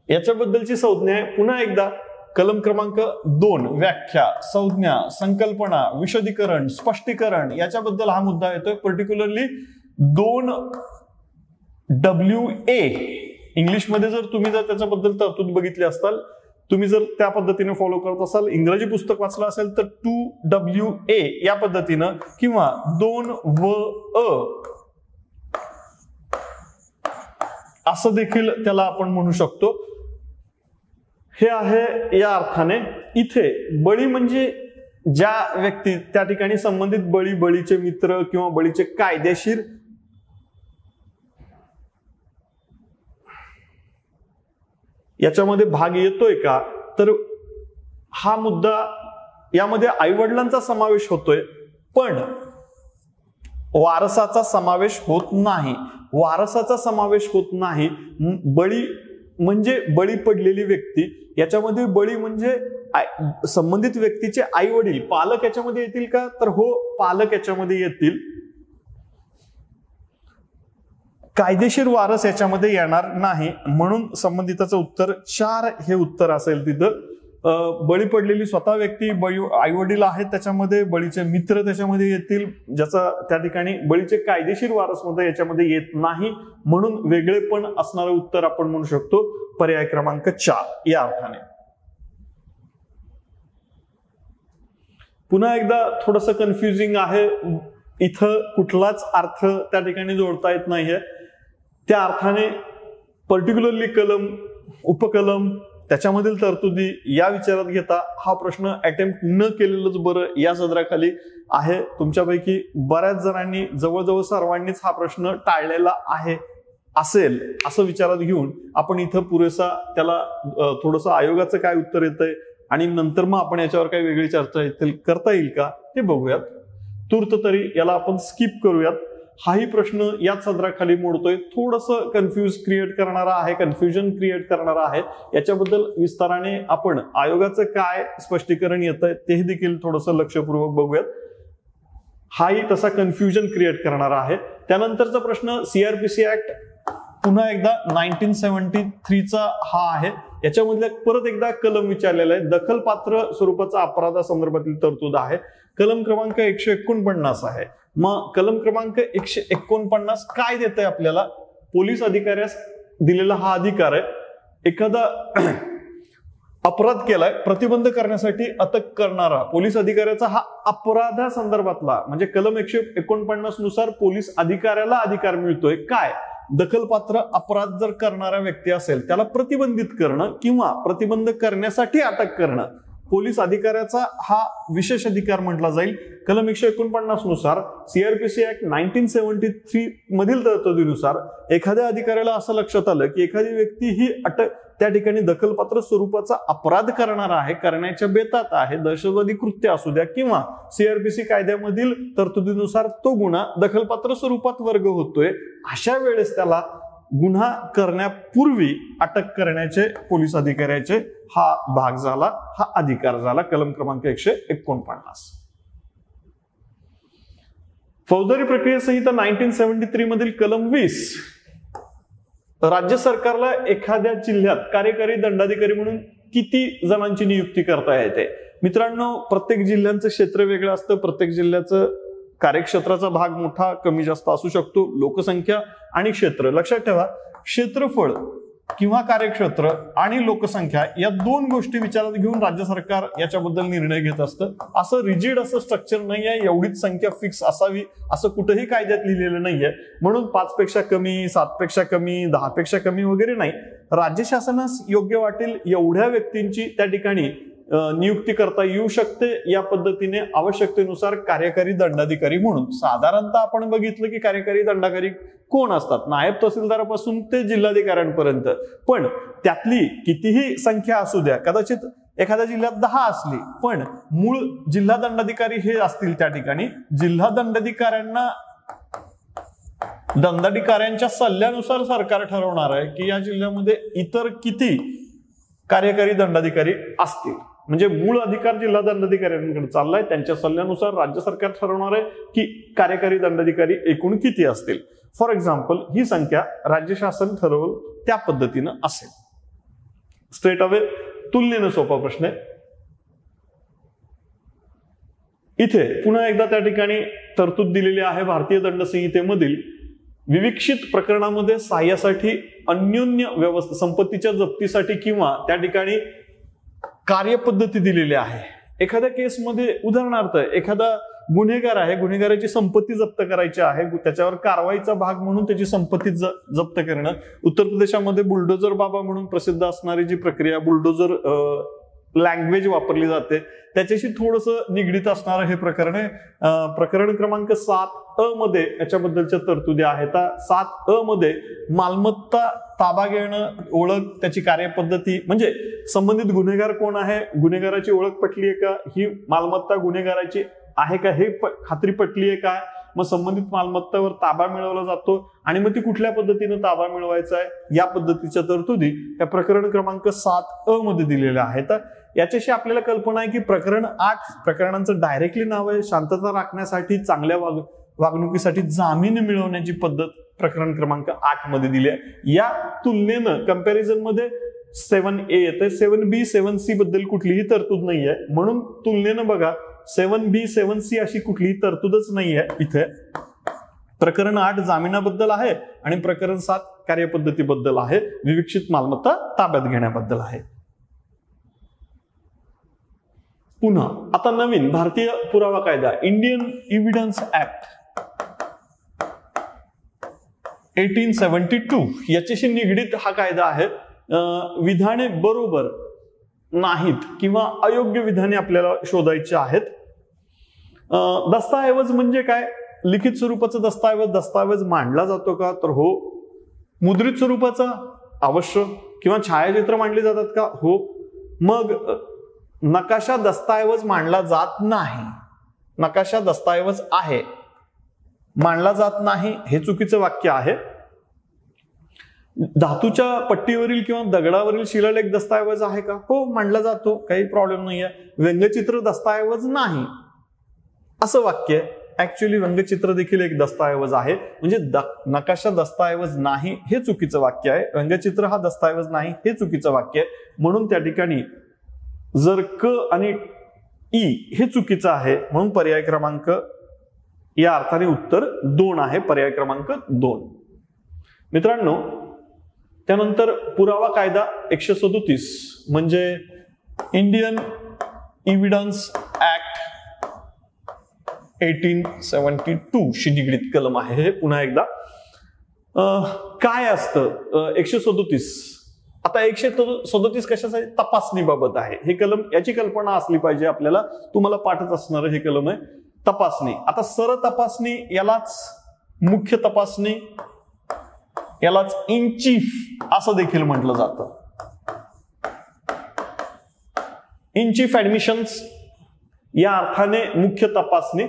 याच्याबद्दलची संज्ञा आहे. पुन्हा एकदा कलम क्रमांक 2 व्याख्या, संज्ञा, संकल्पना, विशदीकरण, स्पष्टीकरण याच्याबद्दल हा मुद्दा येतोय. पर्टिक्युलरली 2WA इंग्लिशमध्ये जर तुम्ही त्याच्याबद्दल तरतूद बघितली असाल, तुम्ही जर त्या पद्धतीने फॉलो करत असाल, इंग्रजी पुस्तक वाचलं असेल तर 2WA या पद्धतीनं किंवा 2WA असं देखील त्याला आपण म्हणू शकतो. हे आहे या अर्थाने. इथे बळी म्हणजे ज्या व्यक्ती त्या ठिकाणी संबंधित बळी, बळीचे मित्र किंवा बळीचे कायदेशीर याच्यामध्ये भाग येतोय का, तर हा मुद्दा यामध्ये आईवडिलांचा समावेश होतोय पण वारसाचा समावेश होत नाही. वारसाचा समावेश होत नाही. बळी म्हणजे बळी पडलेली व्यक्ती, याच्यामध्ये बळी म्हणजे संबंधित व्यक्तीचे आई वडील, पालक याच्यामध्ये येतील का, तर हो, पालक याच्यामध्ये येतील. कायदेशीर वारस याच्यामध्ये येणार नाही, म्हणून संबंधिताचं उत्तर 4 हे उत्तर असेल तिथं. बळी पडलेली स्वतः व्यक्ती, आई वडील आहेत त्याच्यामध्ये, बळीचे मित्र त्याच्यामध्ये येतील, ज्याचा त्या ठिकाणी बळीचे कायदेशीर वारस मध्ये याच्यामध्ये येत नाही, म्हणून वेगळेपण असणारं उत्तर आपण म्हणू शकतो पर्याय क्रमांक 4 या अर्थाने. पुन्हा एकदा थोडंसं कन्फ्युजिंग आहे, इथं कुठलाच अर्थ त्या ठिकाणी जोडता येत नाहीये. त्या अर्थाने पर्टिक्युलरली कलम, उपकलम, त्याच्यामधील तरतुदी या विचारात घेता हा प्रश्न अटेम्प्ट न केलेलंच बरं या सदराखाली आहे. तुमच्यापैकी बऱ्याच जणांनी, जवळजवळ सर्वांनीच हा प्रश्न टाळलेला आहे असेल असं विचारात घेऊन आपण इथं पुरेसा त्याला थोडंसं आयोगाचं काय उत्तर येतंय आणि नंतर मग आपण याच्यावर काही वेगळी चर्चा करता येईल का ते बघूयात. तूर्त तरी याला आपण स्किप करूयात. हाही प्रश्न याच सदराखाली मोडतोय, थोडंसं कन्फ्युजन क्रिएट करणारा आहे. याच्याबद्दल विस्ताराने आपण आयोगाचं काय स्पष्टीकरण येतंय ते देखील थोडंसं लक्षपूर्वक बघूयात. हाही तसा कन्फ्युजन क्रिएट करणारा आहे. त्यानंतरचा प्रश्न सीआरपीसी ऍक्ट पुन्हा एकदा 1973चा हा आहे. याच्यामधल्या परत एकदा कलम विचारलेला आहे. दखलपात्र स्वरूपाचा अपराधासंदर्भातील तरतूद आहे. कलम क्रमांक 149 आहे. मग कलम क्रमांक 149 काय देत आहे आपल्याला? पोलीस अधिकाऱ्यास दिलेला हा अधिकार आहे. एखादा अपराध केलाय, प्रतिबंध करण्यासाठी अटक करणारा पोलीस अधिकाऱ्याचा हा अपराधासंदर्भातला, म्हणजे कलम 149 नुसार पोलीस अधिकाऱ्याला अधिकार मिळतोय काय? दखलपात्र अपराध जर करणारा व्यक्ती असेल त्याला प्रतिबंधित करणं किंवा प्रतिबंध करण्यासाठी अटक करणं, पोलीस अधिकाऱ्याचा हा विशेष अधिकार म्हटला जाईल. कलम 149 नुसार सीआरपीसी ऍक्ट 1973 मधील तरतुदीनुसार एखाद्या अधिकाऱ्याला असं लक्षात आलं की एखादी व्यक्ती ही अटक त्या ठिकाणी दखलपात्र स्वरूपाचा अपराध करणार आहे, करण्याच्या बेतात आहे, दहशतवादी कृत्य असू द्या किंवा सीआरपीसी कायद्यामधील तरतुदीनुसार तो गुन्हा दखलपात्र स्वरूपात वर्ग होतोय, अशा वेळेस त्याला गुन्हा करण्यापूर्वी अटक करण्याचे पोलीस अधिकाऱ्याचे हा भाग झाला, हा अधिकार झाला. कलम क्रमांक 149. फौजदारी प्रक्रिया संहिता 1973 मधील कलम 20 राज्य सरकारला एखाद्या जिल्ह्यात कार्यकारी दंडाधिकारी म्हणून किती जणांची नियुक्ती करता येते? मित्रांनो, प्रत्येक जिल्ह्यांचं क्षेत्र वेगळं असतं. प्रत्येक जिल्ह्याचं कार्यक्षेत्राचा भाग मोठा कमी जास्त असू शकतो. लोकसंख्या आणि क्षेत्र लक्षात ठेवा. क्षेत्रफळ किंवा कार्यक्षेत्र आणि लोकसंख्या या 2 गोष्टी विचारात घेऊन राज्य सरकार याच्याबद्दल निर्णय घेत असतं. असं रिजिड असं स्ट्रक्चर नाही आहे, एवढीच संख्या फिक्स असावी असं कुठेही कायद्यात लिहिलेलं नाहीये. म्हणून 5 पेक्षा कमी, 7 पेक्षा कमी, 10 पेक्षा कमी वगैरे नाही. राज्य शासनास योग्य वाटेल एवढ्या व्यक्तींची त्या ठिकाणी नियुक्ती करता येऊ शकते. या पद्धतीने आवश्यकतेनुसार कार्यकारी दंडाधिकारी म्हणून साधारणतः आपण बघितलं की कार्यकारी दंडाधिकारी कोण असतात? नायब तहसीलदारापासून ते जिल्हाधिकाऱ्यांपर्यंत. पण त्यातली कितीही संख्या असू द्या, कदाचित एखाद्या जिल्ह्यात 10 असली, पण मूळ जिल्हा दंडाधिकारी हे असतील त्या ठिकाणी. जिल्हा दंडाधिकाऱ्यांच्या सल्ल्यानुसार सरकार ठरवणार आहे की या जिल्ह्यामध्ये इतर किती कार्यकारी दंडाधिकारी असतील. म्हणजे मूळ अधिकार जिल्हा दंडाधिकाऱ्यांकडे चाललाय, त्यांच्या सल्ल्यानुसार राज्य सरकार ठरवणार आहे की कार्यकारी दंडाधिकारी एकूण किती असतील. फॉर एक्झाम्पल, ही संख्या राज्य शासन ठरवल त्या पद्धतीनं असेल. स्ट्रेट अवे तुलनेनं सोपा प्रश्न आहे. इथे पुन्हा एकदा त्या ठिकाणी तरतूद दिलेली आहे भारतीय दंड संहितेमधील. विविक्षित प्रकरणामध्ये सहाय्यासाठी अन्योन्य व्यवस्था, संपत्तीच्या जप्तीसाठी किंवा त्या ठिकाणी कार्यपद्धती दिलेली आहे. एखाद्या केसमध्ये उदाहरणार्थ एखादा गुन्हेगार आहे, गुन्हेगाराची संपत्ती जप्त करायची आहे, त्याच्यावर कारवाईचा भाग म्हणून त्याची संपत्ती जप्त करणं. उत्तर प्रदेशामध्ये बुलडोजर बाबा म्हणून प्रसिद्ध असणारी जी प्रक्रिया, बुलडोजर लँग्वेज वापरली जाते, त्याच्याशी थोडंसं निगडीत असणारं हे प्रकरण आहे. प्रकरण क्रमांक 7 मध्ये याच्याबद्दलच्या तरतुदी आहेत. 7 मध्ये मालमत्ता ताबा घेणं, ओळख, त्याची कार्यपद्धती, म्हणजे संबंधित गुन्हेगार कोण आहे, गुन्हेगाराची ओळख पटली आहे का, ही मालमत्ता गुन्हेगाराची आहे का हे खात्री पटली आहे का, मग संबंधित मालमत्तावर ताबा मिळवला जातो आणि मग ती कुठल्या पद्धतीने ताबा मिळवायचा आहे, या पद्धतीच्या तरतुदी या प्रकरण क्रमांक 7 मध्ये दिलेल्या आहेत. याच्याशी आपल्याला कल्पना आहे की प्रकरण 8 प्रकरणांचं डायरेक्टली नाव आहे. शांतता राखण्यासाठी, चांगल्या वागणुकीसाठी जामीन मिळवण्याची पद्धत प्रकरण क्रमांक 8 मध्ये दिली आहे. या तुलनेनं कंपॅरिझन मध्ये 7A येते, 7B 7C बद्दल कुठलीही तरतूद नाहीये, म्हणून तुलनेनं बघा 7B 7C अशी कुठलीही तरतूदच नाहीये इथे. प्रकरण 8 जामिनाबद्दल आहे आणि प्रकरण 7 कार्यपद्धतीबद्दल आहे, विविक्षित मालमत्ता ताब्यात घेण्याबद्दल आहे. पुन्हा आता नवीन भारतीय पुरावा कायदा इंडियन एव्हिडन्स ऍक्ट 1872 याच्याशी निगडीत हा कायदा आहे. विधाने बरोबर नाहीत किंवा अयोग्य विधाने आपल्याला शोधायची आहेत. दस्तऐवज म्हणजे काय? लिखित स्वरूपाचा दस्तऐवज मांडला जातो का? तर हो. मुद्रित स्वरूपाचा? अवश्य. किंवा छायाचित्र मांडली जातात का? हो. मग नकाशा दस्तऐवज मांडला जात नाही, नकाशा दस्तऐवज आहे, मांडला जात नाही हे चुकीचं वाक्य आहे. धातूच्या पट्टीवरील किंवा दगडावरील शिलालेख दस्तऐवज आहे का? हो, मांडला जातो, काही प्रॉब्लेम नाहीये. व्यंगचित्र दस्तऐवज नाही असं वाक्य आहे. ऍक्च्युअली व्यंगचित्र देखील एक दस्तऐवज आहे, म्हणजे नकाशा दस्तऐवज नाही हे चुकीचं वाक्य आहे. व्यंगचित्र हा दस्तऐवज नाही हे चुकीचं वाक्य आहे. म्हणून त्या ठिकाणी जर क आणि ई हे चुकीचं आहे, म्हणून पर्याय क्रमांक या अर्थाने उत्तर 2 आहे, पर्याय क्रमांक 2. मित्रांनो, त्यानंतर पुरावा कायदा 137 म्हणजे इंडियन एव्हिडन्स ऍक्ट 1872 शी निगडीत कलम आहे. हे पुन्हा एकदा काय असतं 137. आता 137 कशासाठी? तपासणीबाबत आहे हे कलम. याची कल्पना असली पाहिजे आपल्याला, तुम्हाला पाठच असणार हे कलम आहे. तपासणी, आता सर तपासणी, यालाच मुख्य तपासणी, यालाच इन चीफ असं देखील म्हटलं जातं. इन चीफ ऍडमिशन्स या अर्थाने मुख्य तपासणी,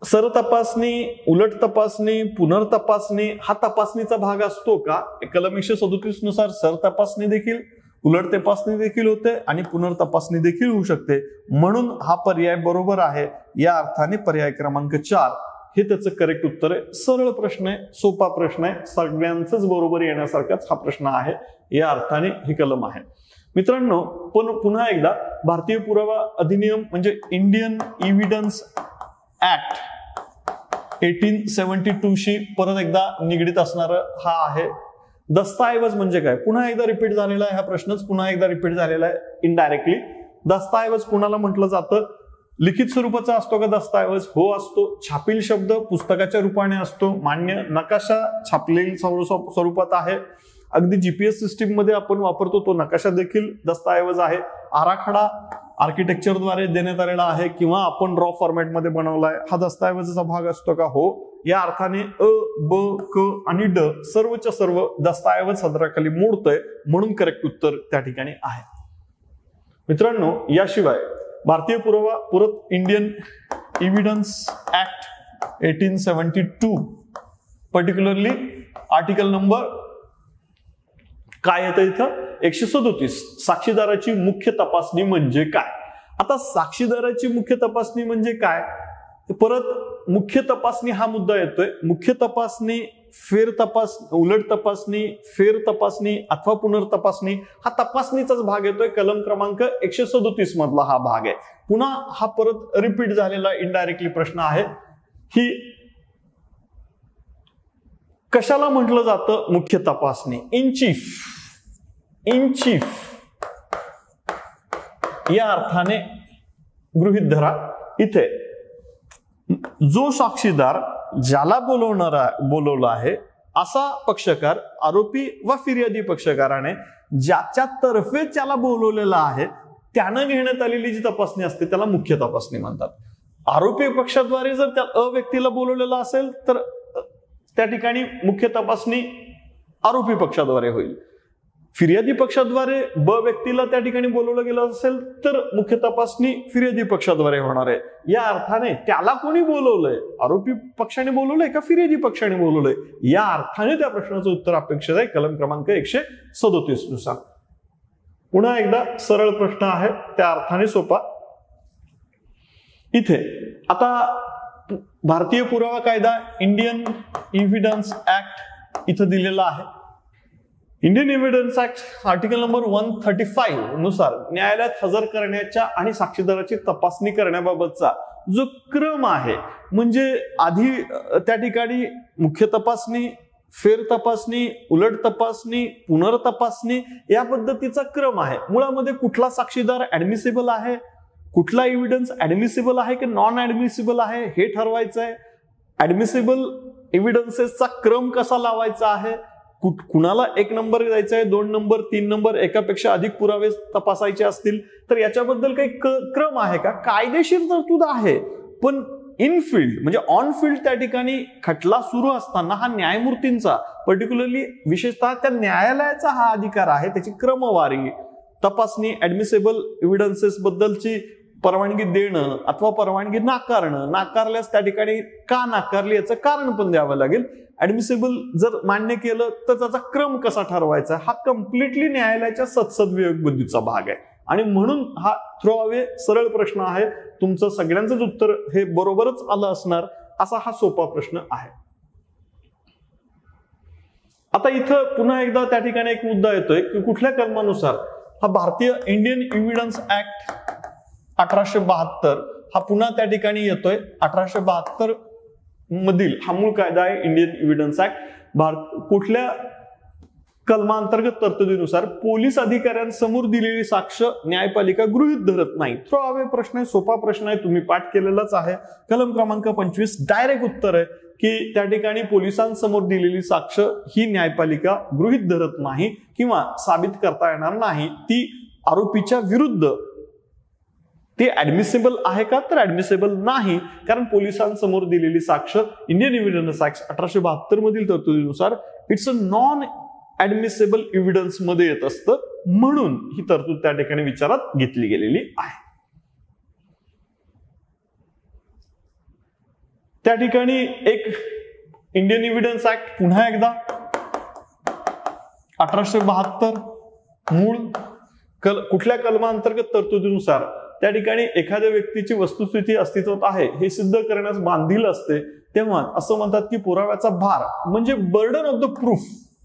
सर तपासणी, उलट तपासणी, पुनर्तपासणी हा तपासणीचा भाग असतो का? कलम 137 नुसार सर तपासणी देखील, उलट तपासणी देखील होते आणि पुनर्तपासणी देखील होऊ शकते. म्हणून हा पर्याय बरोबर आहे. या अर्थाने पर्याय क्रमांक 4 हे त्याचं करेक्ट उत्तर आहे. सरळ प्रश्न आहे, सोपा प्रश्न आहे, सगळ्यांचंच बरोबर येण्यासारखाच हा प्रश्न आहे. या अर्थाने हे कलम आहे. मित्रांनो, पण पुन्हा एकदा भारतीय पुरावा अधिनियम म्हणजे इंडियन एव्हिडन्स ऍक्ट 1872 शी परत एकदा निगडीत असणार हा आहे. दस्तऐवज म्हणजे काय? पुन्हा एकदा रिपीट झालेला आहे हा प्रश्नच, पुन्हा एकदा रिपीट झालेला आहे इनडायरेक्टली. दस्तऐवज कुणाला म्हटलं जातं? लिखित स्वरूपाचा असतो का दस्तऐवज? हो असतो. छापील शब्द पुस्तकाच्या रूपाने असतो, मान्य. नकाशा छापलेली स्वरूपात आहे. अगदी जीपीएस सिस्टीम मध्ये आपण वापरतो तो नकाशा देखील दस्तऐवज आहे. आराखडा आर्किटेक्चरद्वारे देण्यात आलेला आहे किंवा आपण रॉ फॉर्मॅटमध्ये बनवलाय, हा दस्तऐवजाचा भाग असतो का? हो. या अर्थाने अ, ब, क आणि ड सर्वच्या सर्व दस्तऐवज सदराखाली मोडतोय, म्हणून करेक्ट उत्तर त्या ठिकाणी आहे. मित्रांनो, याशिवाय भारतीय पुरावा परत Indian evidence act 1872 particularly article number काय येतं इथं 137 साक्षीदाराची मुख्य तपासणी म्हणजे काय? आता साक्षीदाराची मुख्य तपासणी म्हणजे काय? परत मुख्य तपासणी हा मुद्दा येतोय. मुख्य तपासणी, फेर तपासणी, उलट तपासणी, फेर तपासणी अथवा पुनर्तपासणी हा तपासणीचाच भाग येतोय. कलम क्रमांक 137 मधला हा भाग आहे. पुन्हा हा परत रिपीट झालेला इनडायरेक्टली प्रश्न आहे. ही कशाला म्हटलं जातं मुख्य तपासणी? इन चीफ, इन चीफ या अर्थाने गृहीत धरा. इथे जो साक्षीदार ज्याला बोलवला आहे असा पक्षकार, आरोपी व फिर्यादी पक्षकाराने ज्याच्या तर्फे त्याला बोलवलेला आहे त्यानं घेण्यात आलेली जी तपासणी असते त्याला मुख्य तपासणी म्हणतात. आरोपी पक्षाद्वारे जर त्या अ व्यक्तीला बोलवलेला असेल तर त्या ठिकाणी मुख्य तपासणी आरोपी पक्षाद्वारे होईल. फिर्यादी पक्षाद्वारे ब व्यक्तीला त्या ठिकाणी बोलवलं गेलं असेल तर मुख्य तपासणी फिर्यादी पक्षाद्वारे होणार आहे. या अर्थाने त्याला कोणी बोलवलंय, आरोपी पक्षाने बोलवलंय का फिर्यादी पक्षाने बोलवलंय, या अर्थाने त्या प्रश्नाचं उत्तर अपेक्षित आहे कलम क्रमांक 137 नुसार. पुन्हा एकदा सरळ प्रश्न आहे, त्या अर्थाने सोपा. इथे आता भारतीय पुरावा कायदा इंडियन एव्हिडन्स ऍक्ट इथं दिलेला आहे. Indian evidence act article number 135 नुसार न्यायालयात हजर करण्याच्या आणि साक्षीदाराची तपासणी करण्याबाबतचा जो क्रम आहे, म्हणजे आधी त्या ठिकाणी मुख्य तपासणी, फेर तपासणी, उलट तपासणी, पुनर्तपासणी या पद्धतीचा क्रम आहे. मुळामध्ये कुठला साक्षीदार ऍडमिसिबल आहे, कुठला एव्हिडन्स ऍडमिसिबल आहे की नॉन ऍडमिसिबल आहे हे ठरवायचं आहे. ऍडमिसिबल एव्हिडन्सेसचा क्रम कसा लावायचा आहे, कुणाला 1 नंबर द्यायचा आहे, 2 नंबर, 3 नंबर, एकापेक्षा अधिक पुरावे तपासायचे असतील तर याच्याबद्दल काही क्रम आहे का? कायदेशीर तरतूद आहे, पण इन फील्ड म्हणजे ऑन फील्ड त्या ठिकाणी खटला सुरू असताना हा न्यायमूर्तींचा, पर्टिक्युलरली विशेषतः त्या न्यायालयाचा हा अधिकार आहे. त्याची क्रमवारी, तपासणी, ऍडमिसिबल एव्हिडन्सेस बद्दलची परवानगी देणं अथवा परवानगी नाकारणं, नाकारल्यास त्या ठिकाणी का नाकारली याचं कारण पण द्यावं लागेल. ऍडमिसिबल जर मान्य केलं तर त्याचा क्रम कसा ठरवायचा हा कम्प्लिटली न्यायालयाच्या सत्सद विवेक बुद्धीचा भाग आहे. आणि म्हणून हा थ्रो अवे सरळ प्रश्न आहे. तुमचं सगळ्यांचंच उत्तर हे बरोबरच आलं असणार असा हा सोपा प्रश्न आहे. आता इथं पुन्हा एकदा त्या ठिकाणी एक मुद्दा येतोय की कुठल्या कलमानुसार हा भारतीय इंडियन एव्हिडन्स ऍक्ट 1872 हा पुन्हा त्या ठिकाणी येतोय. 1872 मधील हा मूळ कायदा आहे इंडियन एव्हिडन्स ऍक्ट. कुठल्या कलमांतर्गत तरतुदीनुसार पोलीस अधिकाऱ्यांसमोर दिलेली साक्ष न्यायपालिका गृहीत धरत नाही. थ्रो अवे प्रश्न आहे, सोपा प्रश्न आहे, तुम्ही पाठ केलेलाच आहे. कलम क्रमांक 25 डायरेक्ट उत्तर आहे की त्या ठिकाणी पोलिसांसमोर दिलेली साक्ष ही न्यायपालिका गृहीत धरत नाही किंवा साबित करता येणार नाही. ती आरोपीच्या विरुद्ध ते ऍडमिसिबल आहे का? तर ऍडमिसिबल नाही, कारण पोलिसांसमोर दिलेली साक्ष इंडियन एव्हिडन्स ऍक्ट 1872 मधील तरतुदीनुसार इट्स अ नॉन ऍडमिसिबल एव्हिडन्स मध्ये येत असतं, म्हणून ही तरतूद त्या ठिकाणी विचारात घेतली गेलेली आहे. त्या ठिकाणी एक इंडियन एव्हिडन्स ऍक्ट पुन्हा एकदा 1872 मूळ कुठल्या कलमांतर्गत तरतुदीनुसार त्या ठिकाणी एखाद्या व्यक्तीची वस्तुस्थिती अस्तित्वात आहे हे सिद्ध करण्यास बांधील असते, तेव्हा असं म्हणतात की पुराव्याचा भार म्हणजे burden of the proof,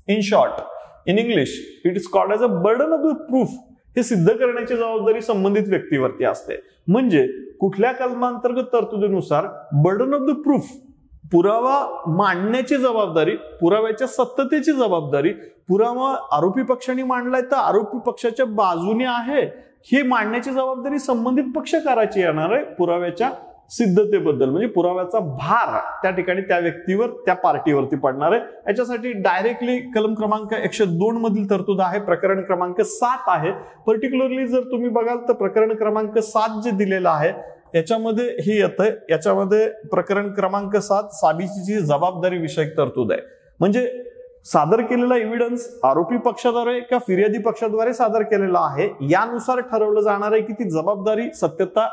in short in English it is called as a burden of the proof, हे सिद्ध करण्याची जबाबदारी संबंधित व्यक्तीवरती असते. म्हणजे कुठल्या कलमांतर्गत तरतुदीनुसार बर्डन ऑफ द प्रूफ, पुरावा मांडण्याची जबाबदारी, पुराव्याच्या सत्यतेची जबाबदारी, पुरावा आरोपी पक्षाने मांडलाय तर आरोपी पक्षाच्या बाजूने आहे हे मांडण्याची जबाबदारी संबंधित पक्षकाराची येणार आहे पुराव्याच्या सिद्धतेबद्दल. म्हणजे पुराव्याचा भार त्या ठिकाणी त्या व्यक्तीवर, त्या पार्टीवरती पडणार आहे. याच्यासाठी डायरेक्टली कलम क्रमांक 102 मधील तरतूद आहे, प्रकरण क्रमांक 7 आहे. पर्टिक्युलरली जर तुम्ही बघाल तर प्रकरण क्रमांक 7 जे दिलेलं आहे याच्यामध्ये हे येतंय, याच्यामध्ये प्रकरण क्रमांक 7 साबितीची जबाबदारी विषयक तरतूद आहे. म्हणजे सादर केलेला एव्हिडन्स आरोपी पक्षाद्वारे किंवा फिर्यादी पक्षाद्वारे सादर केलेला आहे, यानुसार ठरवलं जाणार आहे की ती जबाबदारी, सत्यता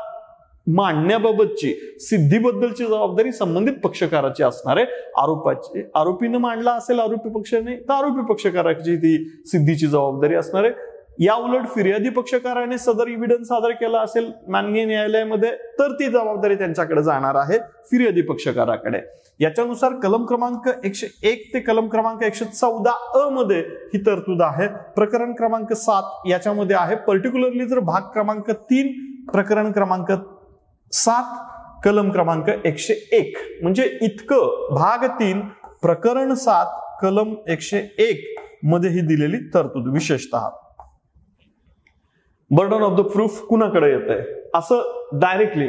मांडण्याबाबतची, सिद्धीबद्दलची जबाबदारी संबंधित पक्षकाराची असणार आहे. आरोपीनं मांडला असेल आरोपी पक्षाने तर आरोपी पक्षकाराची ती सिद्धीची जबाबदारी असणार आहे. या उलट फिर्यादी पक्षकाराने सदर एव्हिडन्स सादर केला असेल माननीय न्यायालयामध्ये तर ती जबाबदारी त्यांच्याकडे जाणार आहे, फिर्यादी पक्षकाराकडे. याच्यानुसार कलम क्रमांक 101 ते कलम क्रमांक 114 मध्ये ही तरतूद आहे. प्रकरण क्रमांक 7 याच्यामध्ये आहे. पर्टिक्युलरली जर भाग क्रमांक 3 प्रकरण क्रमांक 7 कलम क्रमांक 101 म्हणजे इतकं भाग 3 प्रकरण 7 कलम 101 मध्ये ही दिलेली तरतूद. विशेषतः बर्डन ऑफ द प्रूफ कुणाकडे येत आहे असं डायरेक्टली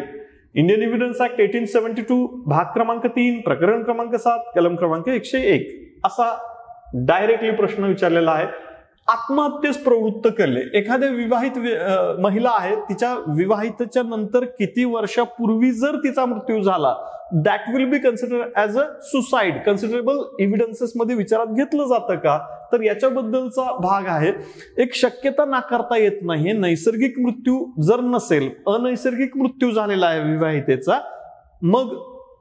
इंडियन एव्हिडन्स ऍक्ट 1872 भाग क्रमांक 3 प्रकरण क्रमांक 7 कलम क्रमांक 101 असा डायरेक्टली प्रश्न विचारलेला आहे. आत्महत्येस प्रवृत्त केले, एखाद्या विवाहित महिला आहे, तिच्या विवाहितच्या नंतर किती वर्षापूर्वी जर तिचा मृत्यू झाला that will be consider as a suicide, considerable evidences मध्ये विचारात घेतलं जातं का? तर याच्याबद्दलचा भाग आहे. एक शक्यता नाकारता येत नाही, नैसर्गिक मृत्यू जर नसेल, अनैसर्गिक मृत्यू झालेला आहे विवाहितेचा, मग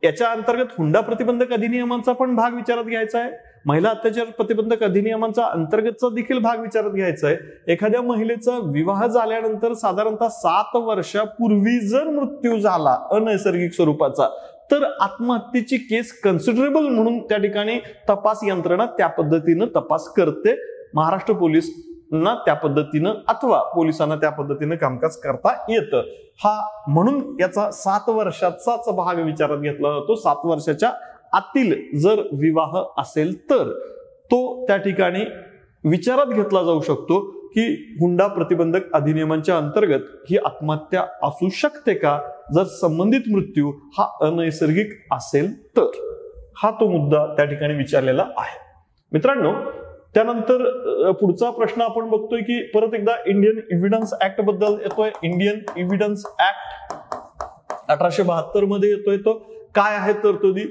याच्या अंतर्गत हुंडा प्रतिबंधक अधिनियमांचा पण भाग विचारात घ्यायचा आहे, महिला अत्याचार प्रतिबंधक अधिनियमांचा अंतर्गतचा देखील भाग विचारात घ्यायचा आहे. एखाद्या महिलेचा विवाह झाल्यानंतर साधारणतः 7 वर्षापूर्वी जर मृत्यू झाला अनैसर्गिक स्वरूपाचा तर आत्महत्येची केस कन्सिडरेबल म्हणून त्या ठिकाणी तपास यंत्रणा त्या पद्धतीनं तपास करते. महाराष्ट्र पोलिसांना त्या पद्धतीनं अथवा पोलिसांना त्या पद्धतीनं कामकाज करता येतं. हा म्हणून याचा 7 वर्षाचाच भाग विचारात घेतला जातो. 7 वर्षाच्या आतील जर विवाह असेल तर तो त्या ठिकाणी विचारात घेतला जाऊ शकतो की हुंडा प्रतिबंधक अधिनियमांच्या अंतर्गत ही आत्महत्या असू शकते का, जर संबंधित मृत्यू हा अनैसर्गिक असेल तर. हा तो मुद्दा त्या ठिकाणी विचारलेला आहे. मित्रांनो, त्यानंतर पुढचा प्रश्न आपण बघतोय की परत एकदा इंडियन एव्हिडन्स ऍक्ट बद्दल येतोय. इंडियन एव्हिडन्स ऍक्ट 1872 मध्ये येतोय. तो काय आहे तरतुदी?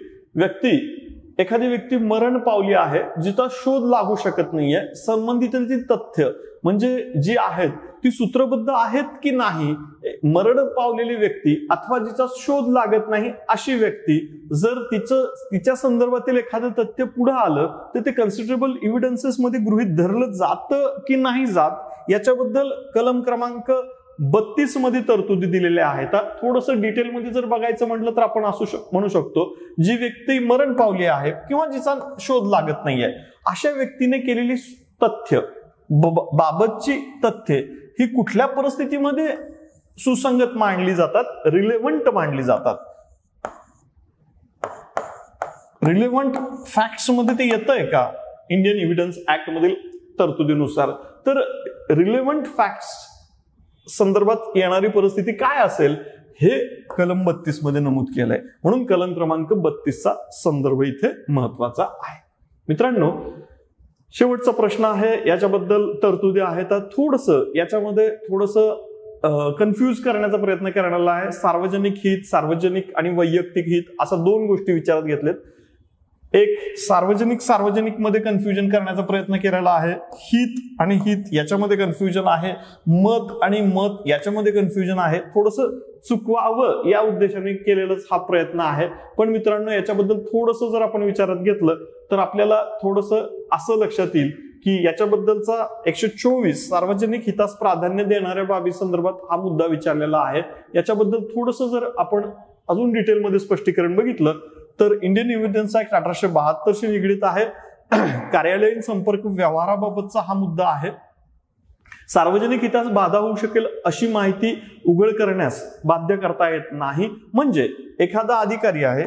एखादी व्यक्ती मरण पावली आहे, जिचा शोध लागू शकत नाहीये, संबंधितांची तथ्य म्हणजे जी आहेत ती सूत्रबद्ध आहेत की नाही, मरण पावलेली व्यक्ती अथवा जिचा शोध लागत नाही अशी व्यक्ती जर तिच्या संदर्भातील एखादं तथ्य पुढे आलं तर ते कन्सिडरेबल एव्हिडन्सेस मध्ये गृहीत धरलं जातं की नाही जात, याच्याबद्दल कलम क्रमांक 32 मध्ये तरतुदी दिलेल्या आहेत. थोडंसं डिटेलमध्ये जर बघायचं म्हटलं तर आपण म्हणू शकतो जी व्यक्ती मरण पावली आहे किंवा जिचा शोध लागत नाहीये अशा व्यक्तीने केलेली तथ्य बाबतची तथ्य ही कुठल्या परिस्थितीमध्ये सुसंगत मांडली जातात, रिलेव्हंट मांडली जातात. रिलेव्हंट फॅक्ट्स मध्ये ते येतंय का इंडियन एव्हिडन्स ऍक्ट मधील तरतुदीनुसार? तर रिलेव्हंट फॅक्ट्स संदर्भात येणारी परिस्थिती काय असेल हे कलम 32 मध्ये नमूद केलंय. म्हणून कलम क्रमांक 32चा संदर्भ इथे महत्वाचा आहे. मित्रांनो, शेवटचा प्रश्न आहे, याच्याबद्दल तरतुदी आहेत. याच्यामध्ये कन्फ्यूज करण्याचा प्रयत्न करण्याला आहे. सार्वजनिक हित, सार्वजनिक आणि वैयक्तिक हित असा 2 गोष्टी विचारात घेतल्यात. एक सार्वजनिक मध्ये कन्फ्युजन करण्याचा प्रयत्न केलेला आहे. हित आणि हित याच्यामध्ये कन्फ्युजन आहे. मत आणि मत याच्यामध्ये कन्फ्युजन आहे. थोडंसं चुकवावं या उद्देशाने केलेलाच हा प्रयत्न आहे. पण मित्रांनो, याच्याबद्दल थोडंसं जर आपण विचारात घेतलं तर आपल्याला थोडंसं असं लक्षात येईल की याच्याबद्दलचा 124 सार्वजनिक हितास प्राधान्य देणाऱ्या बाबी संदर्भात हा मुद्दा विचारलेला आहे. याच्याबद्दल थोडंसं जर आपण अजून डिटेलमध्ये स्पष्टीकरण बघितलं तर इंडियन एव्हिडन्स ऍक्ट 1872 निगडीत आहे. कार्यालयीन संपर्क व्यवहाराबाबतचा हा मुद्दा आहे. सार्वजनिक हितास बाधा होऊ शकेल अशी माहिती उघड करण्यास बाध्य करता येत नाही. म्हणजे एखादा अधिकारी आहे,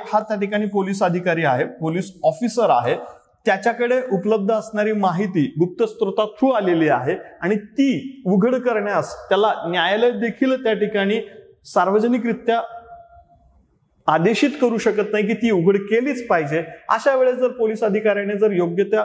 हा त्या ठिकाणी पोलीस अधिकारी आहे, पोलीस ऑफिसर आहे, त्याच्याकडे उपलब्ध असणारी माहिती गुप्त स्त्रोता थ्रू आलेली आहे आणि ती उघड करण्यास त्याला न्यायालय देखील त्या ठिकाणी सार्वजनिकरित्या आदेशित करू शकत नाही की ती उघड केलीच पाहिजे. अशा वेळेस जर पोलीस अधिकाऱ्याने जर योग्य त्या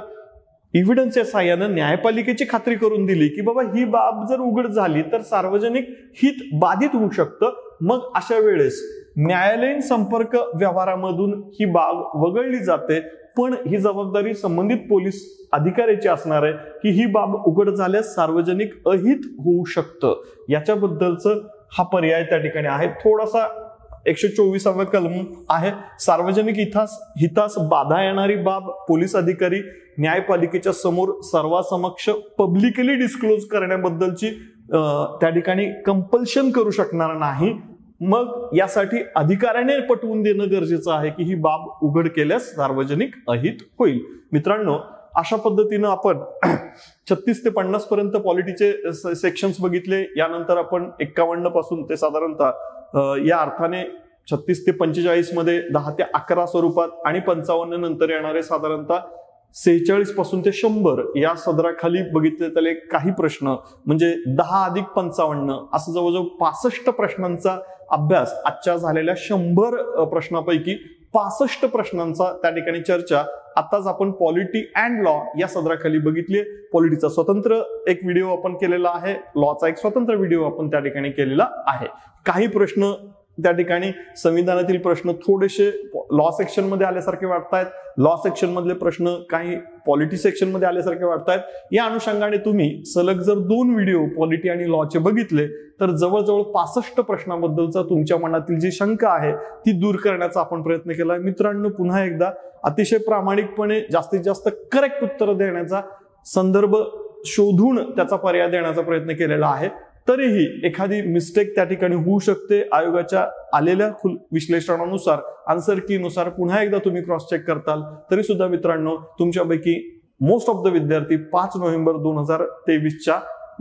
एव्हिडन्सच्या साहाय्याने न्यायपालिकेची खात्री करून दिली की बाबा ही बाब जर उघड झाली तर सार्वजनिक हित बाधित होऊ शकतं, मग अशा वेळेस न्यायालयीन संपर्क व्यवहारामधून ही बाब वगळली जाते. पण ही जबाबदारी संबंधित पोलीस अधिकाऱ्याची असणार आहे की ही बाब उघड झाल्यास सार्वजनिक अहित होऊ शकतं. याच्याबद्दलच हा पर्याय त्या ठिकाणी आहे. थोडासा 124वा कलम आहे. सार्वजनिक हितास बाधा येणारी बाब पोलीस अधिकारी न्यायपालिकेच्या समोर सर्वांसमक्ष पब्लिकली डिस्क्लोज करण्याबद्दलची त्या ठिकाणी कंपल्शन करू शकणार नाही. मग यासाठी अधिकाऱ्याने पटवून देणं गरजेचं आहे की ही बाब उघड केल्यास सार्वजनिक अहित होईल. मित्रांनो, अशा पद्धतीनं आपण 36 ते 50 पर्यंत पॉलिटीचे सेक्शन्स बघितले. यानंतर आपण 51 पासून ते साधारणतः या अर्थाने 36 ते 45 मध्ये 10 ते 11 स्वरूपात आणि 55 नंतर येणारे साधारणतः 46 पासून ते 100 या सदराखाली बघितले तर काही प्रश्न म्हणजे 10 अधिक 55 असं जवळजवळ 65 प्रश्नांचा अभ्यास आजच्या झालेल्या 100 प्रश्नापैकी 65 प्रश्नांचा त्या ठिकाणी चर्चा आताच आपण पॉलिटी अँड लॉ या सदराखाली बघितली. पॉलिटीचा स्वतंत्र एक व्हिडिओ आपण केलेला आहे, लॉचा एक स्वतंत्र व्हिडिओ आपण त्या ठिकाणी केलेला आहे. काही प्रश्न त्या ठिकाणी संविधानातील प्रश्न थोडेसे लॉ सेक्शन मध्ये आल्यासारखे वाटतायत, लॉ सेक्शन मधले प्रश्न काही पॉलिटी सेक्शन मध्ये आल्यासारखे वाटतायत. या अनुषंगाने तुम्ही सलग जर 2 व्हिडिओ पॉलिटी आणि लॉचे बघितले तर जवळजवळ 65 प्रश्नांबद्दलचा तुमच्या मनातील जी शंका आहे ती दूर करण्याचा आपण प्रयत्न केला. मित्रांनो, पुन्हा एकदा अतिशय प्रामाणिकपणे जास्तीत जास्त करेक्ट उत्तर देण्याचा, संदर्भ शोधून त्याचा पर्याय देण्याचा प्रयत्न केलेला आहे. तरीही एखादी मिस्टेक त्या ठिकाणी होऊ शकते. आयोगाच्या आलेल्या विश्लेषणानुसार, आन्सर की नुसार पुन्हा एकदा तुम्ही क्रॉस चेक करताल तरी सुद्धा मित्रांनो तुमच्यापैकी मोस्ट ऑफ द विद्यार्थी 5 नोव्हेंबर 2023च्या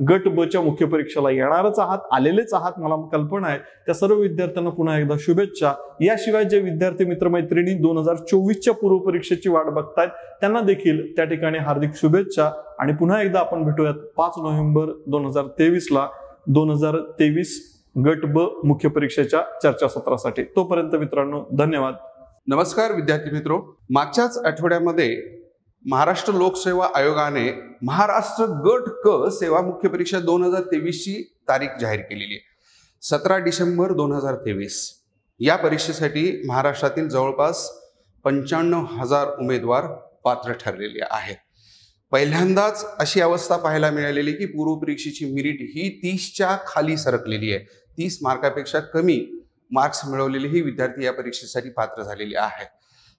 गट ब च्या मुख्य परीक्षेला येणारच आहात, आलेलेच आहात, मला कल्पना आहे. त्या सर्व विद्यार्थ्यांना पुन्हा एकदा शुभेच्छा. याशिवाय जे विद्यार्थी मित्रमैत्रिणी 2024च्या पूर्व परीक्षेची वाट बघतायत त्यांना देखील त्या ठिकाणी हार्दिक शुभेच्छा. आणि पुन्हा एकदा आपण भेटूयात 5 नोव्हेंबर 2023ला 2023 गट ब मुख्य परीक्षेच्या चर्चासत्रासाठी. तोपर्यंत मित्रांनो धन्यवाद. नमस्कार विद्यार्थी मित्रो, मागच्याच आठवड्यामध्ये महाराष्ट्र लोकसेवा आयोगाने महाराष्ट्र गट क सेवा मुख्य परीक्षा 2023ची तारीख जाहीर केलेली आहे. 17 डिसेंबर 2023 या परीक्षेसाठी महाराष्ट्रातील जवळपास 95,000 उमेदवार पात्र ठरलेले आहेत. पहिल्यांदाच अशी अवस्था पाहायला मिळालेली की पूर्व परीक्षेची मेरिट ही 30च्या खाली सरकलेली आहे. 30 मार्कापेक्षा कमी मार्क्स मिळवलेले ही विद्यार्थी या परीक्षेसाठी पात्र झालेले आहेत.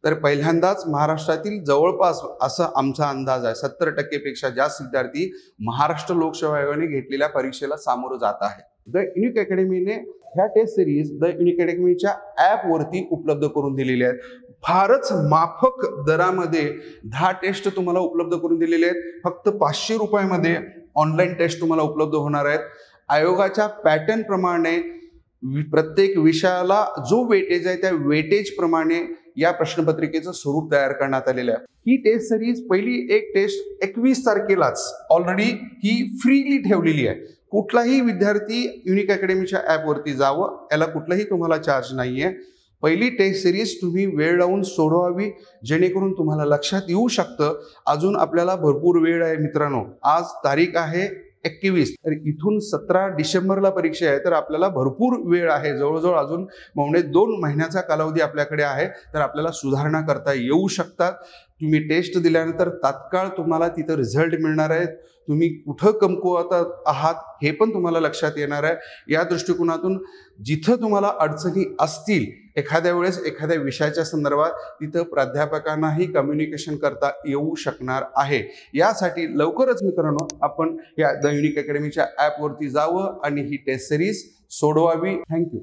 तर पहिल्यांदाच महाराष्ट्रातील जवळपास असा आमचा अंदाज आहे 70% पेक्षा जास्त विद्यार्थी महाराष्ट्र लोकसेवा आयोगाने घेतलेल्या परीक्षेला सामोरं जात आहेत. द युनिक अकॅडमीने ह्या टेस्ट सिरीज द युनिक अकॅडमीच्या ॲपवरती उपलब्ध करून दिलेल्या आहेत. फारच माफक दरामध्ये 10 टेस्ट तुम्हाला उपलब्ध करून दिलेले आहेत. फक्त 500 रुपयामध्ये ऑनलाईन टेस्ट तुम्हाला उपलब्ध होणार आहेत. आयोगाच्या पॅटर्न प्रमाणे प्रत्येक विषयाला जो वेटेज आहे त्या वेटेज प्रमाणे या प्रश्नपत्रिकेचं स्वरूप तयार करण्यात आलेलं आहे. ही टेस्ट सिरीज पहिली एक टेस्ट 21 तारखेलाच ऑलरेडी ही फ्रीली ठेवलेली आहे. कुठलाही विद्यार्थी युनिक अकॅडमीच्या ॲपवरती जावं, याला कुठलाही तुम्हाला चार्ज नाहीये. पहिली टेस्ट सिरीज तुम्ही वेळ लावून सोडवावी जेणेकरून तुम्हाला लक्षात येऊ शकतं. अजून आपल्याला भरपूर वेळ आहे मित्रांनो. आज तारीख आहे 21, तर इथून 17 डिसेंबरला परीक्षा आहे, तर आपल्याला भरपूर वेळ आहे. जवळजवळ अजून 2 महिन्याचा कालावधी आपल्याकडे आहे. तर आपल्याला सुधारणा करता येऊ शकतात. तुम्ही टेस्ट दिल्यानंतर तात्काळ तुम्हाला तिथं रिझल्ट मिळणार आहे. तुम्ही कुठं कमकुवत आहात हे पण तुम्हाला लक्षात येणार आहे. या दृष्टिकोनातून जिथं तुम्हाला अडचणी असतील एखाद्या वेळेस एखाद्या विषयाच्या संदर्भात, तिथं प्राध्यापकांनाही कम्युनिकेशन करता येऊ शकणार आहे. यासाठी लवकरच मित्रांनो आपण या द युनिक अकॅडमीच्या ॲपवरती जावं आणि ही टेस्ट सिरीज सोडवावी. थँक्यू.